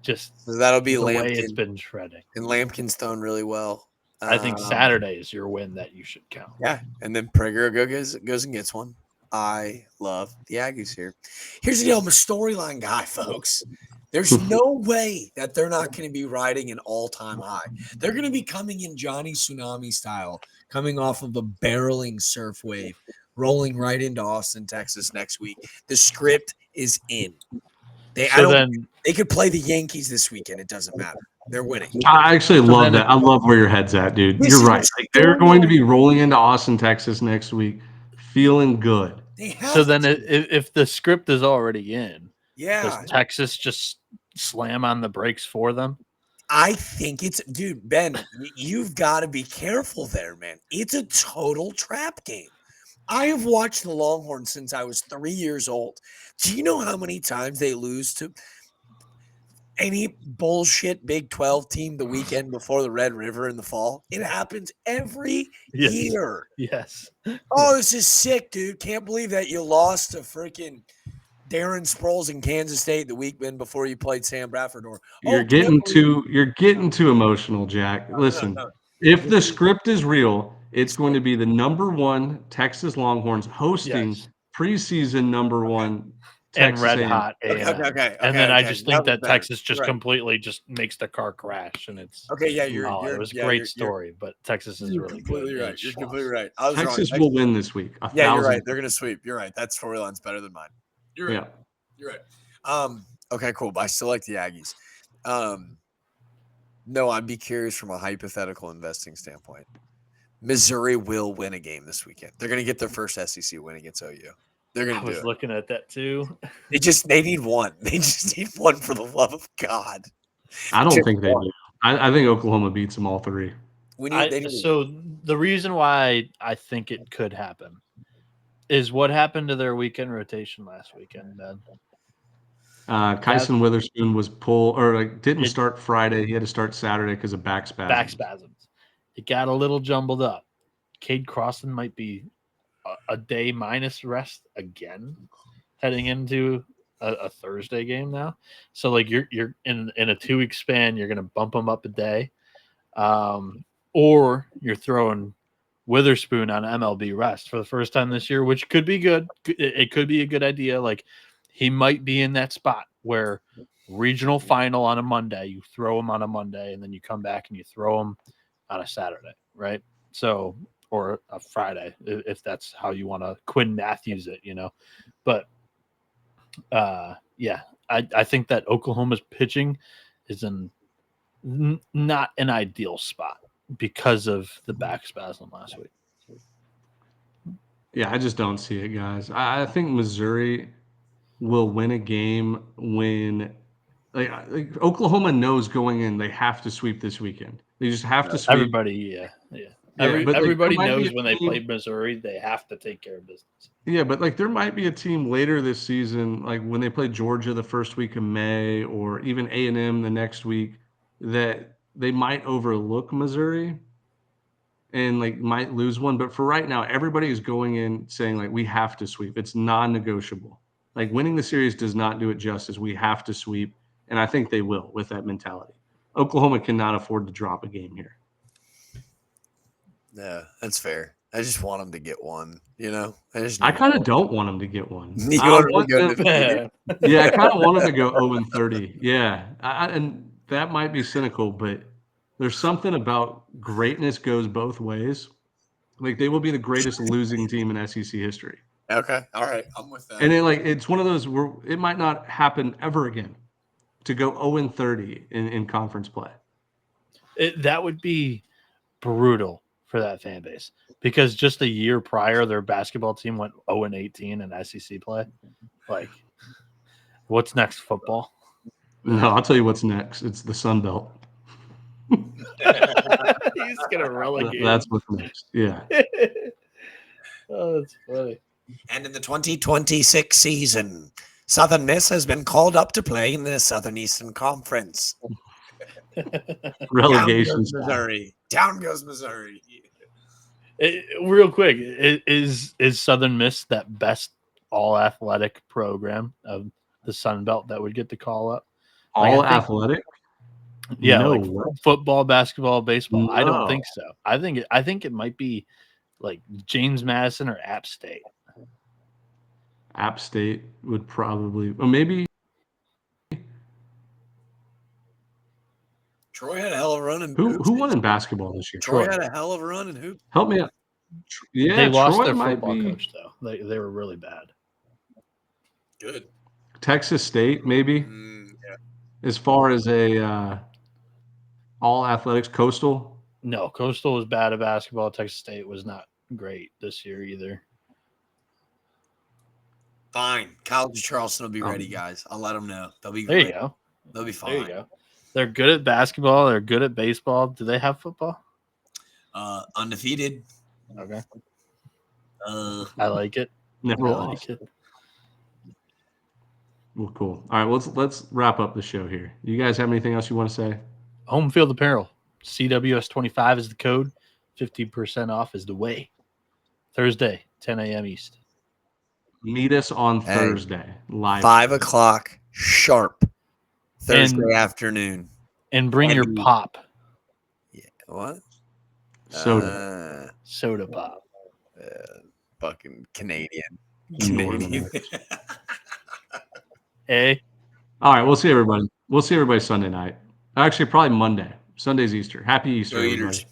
Just So that'll be the Lampkin. way it's been treading. And Lampkin's thrown really well. I think Saturday is your win that you should count. Yeah, and then Prager goes and gets one. I love the Aggies here. Here's the deal. I'm a storyline guy, folks. There's no way that they're not going to be riding an all-time high. They're going to be coming in Johnny Tsunami style, coming off of a barreling surf wave, rolling right into Austin, Texas next week. The script is in. They could play the Yankees this weekend. It doesn't matter. They're winning. I actually love that. I love where your head's at, dude. You're right. Like, they're going to be rolling into Austin, Texas next week, feeling good. So then if the script is already in, does Yeah. Texas just slam on the brakes for them? I think it's, dude, Ben, you've got to be careful there, man. It's a total trap game. I have watched the Longhorns since I was 3 years old. Do you know how many times they lose to any bullshit Big 12 team the weekend before the Red River in the fall? It happens every year. Yes. Oh, this is sick, dude. Can't believe that you lost to freaking Darren Sproles in Kansas State the weekend before you played Sam Bradford. Or you're getting too emotional, Jack. Listen, if the script is real, it's going to be the #1 Texas Longhorns hosting preseason #1 Texas and red A&M. hot A&M. And then I just think that Texas just completely just makes the car crash, and it's it was a great story, but Texas is really completely good. right. You're completely right. Texas will win this week. Yeah, you're right. They're going to sweep. You're right. That storyline's better than mine. You're right. Yeah. You're right. Okay, cool. But I still like the Aggies. No, I'd be curious from a hypothetical investing standpoint. Missouri will win a game this weekend. They're going to get their first SEC win against OU. They're going to do it. I was looking at that too. They need one. They just need one for the love of God. I don't think they do. I think Oklahoma beats them all 3. So the reason why I think it could happen is what happened to their weekend rotation last weekend, Ben. Kyson Witherspoon was didn't start Friday. He had to start Saturday because of back spasms. It got a little jumbled up. Cade Crossan might be a day minus rest again, heading into a Thursday game now. So like you're in a 2-week span, you're gonna bump him up a day, or you're throwing Witherspoon on MLB rest for the first time this year, which could be good. It could be a good idea. Like he might be in that spot where regional final on a Monday. You throw them on a Monday, and then you come back and you throw them on a Saturday, right? So, or a Friday, if that's how you want to Quinn Matthews it, But yeah, I think that Oklahoma's pitching is not an ideal spot because of the back spasm last week. Yeah, I just don't see it, guys. I think Missouri will win a game when like Oklahoma knows going in they have to sweep this weekend. They just have to sweep. Everybody, yeah. But Everybody there might be knows a when they team- play Missouri, they have to take care of business. Yeah, but like there might be a team later this season, like when they play Georgia the first week of May, or even A&M the next week, that they might overlook Missouri and like might lose one. But for right now, everybody is going in saying like we have to sweep. It's non-negotiable. Like winning the series does not do it justice. We have to sweep, and I think they will with that mentality. Oklahoma cannot afford to drop a game here. Yeah, that's fair. I just want them to get one. I kind of don't want them to get one. You I want 'em to want go them- undefeated? Yeah, I kind of want them to go 0-30. Yeah, and that might be cynical, but there's something about greatness goes both ways. Like they will be the greatest losing team in SEC history, Okay, all right, I'm with that. and then like it's one of those where it might not happen ever again to go 0-30 in conference play. That would be brutal for that fan base because just a year prior, their basketball team went 0-18 in SEC play. Like, what's next? Football? No, I'll tell you what's next. It's the Sun Belt. He's gonna relegate. That's what's next. Yeah. Oh, that's funny. And in the 2026 season, Southern Miss has been called up to play in the Southern Eastern Conference. Relegation. Down goes Missouri. Down goes Missouri. Real quick, is Southern Miss that best all athletic program of the Sun Belt that would get the call up? All I think- athletic? Yeah, No like way. football, basketball, baseball. I don't No. think so. I think it might be like James Madison or App State. App State would probably, or maybe Troy had a hell of a run in who won in basketball this year? Troy had a hell of a run in hoop. Help me out. Yeah, They lost Troy their might football be coach though. They were really bad. Good. Texas State, maybe Yeah. as far as a all athletics. Coastal. No, Coastal was bad at basketball. Texas State was not great this year either. Fine. College of Charleston will be ready, guys. I'll let them know. They'll be There great. you go. They'll be fine. There you go. They're good at basketball. They're good at baseball. Do they have football? Undefeated. Okay. Uh, I like it. Never I lost. like it. Well, cool. All right, let's wrap up the show here. You guys have anything else you want to say? Home field apparel. CWS25 is the code. 50% off is the way. Thursday, 10 a.m. East. Meet us on Hey, Thursday live. 5 o'clock sharp Thursday And- afternoon. And bring your And- pop. Yeah. What? Soda. Soda pop. Fucking Canadian. Northern. Canadian. Hey. All right, we'll see everybody. We'll see everybody Sunday night. Actually, probably Monday. Sunday's Easter. Happy Easter, Go everybody. Eaters.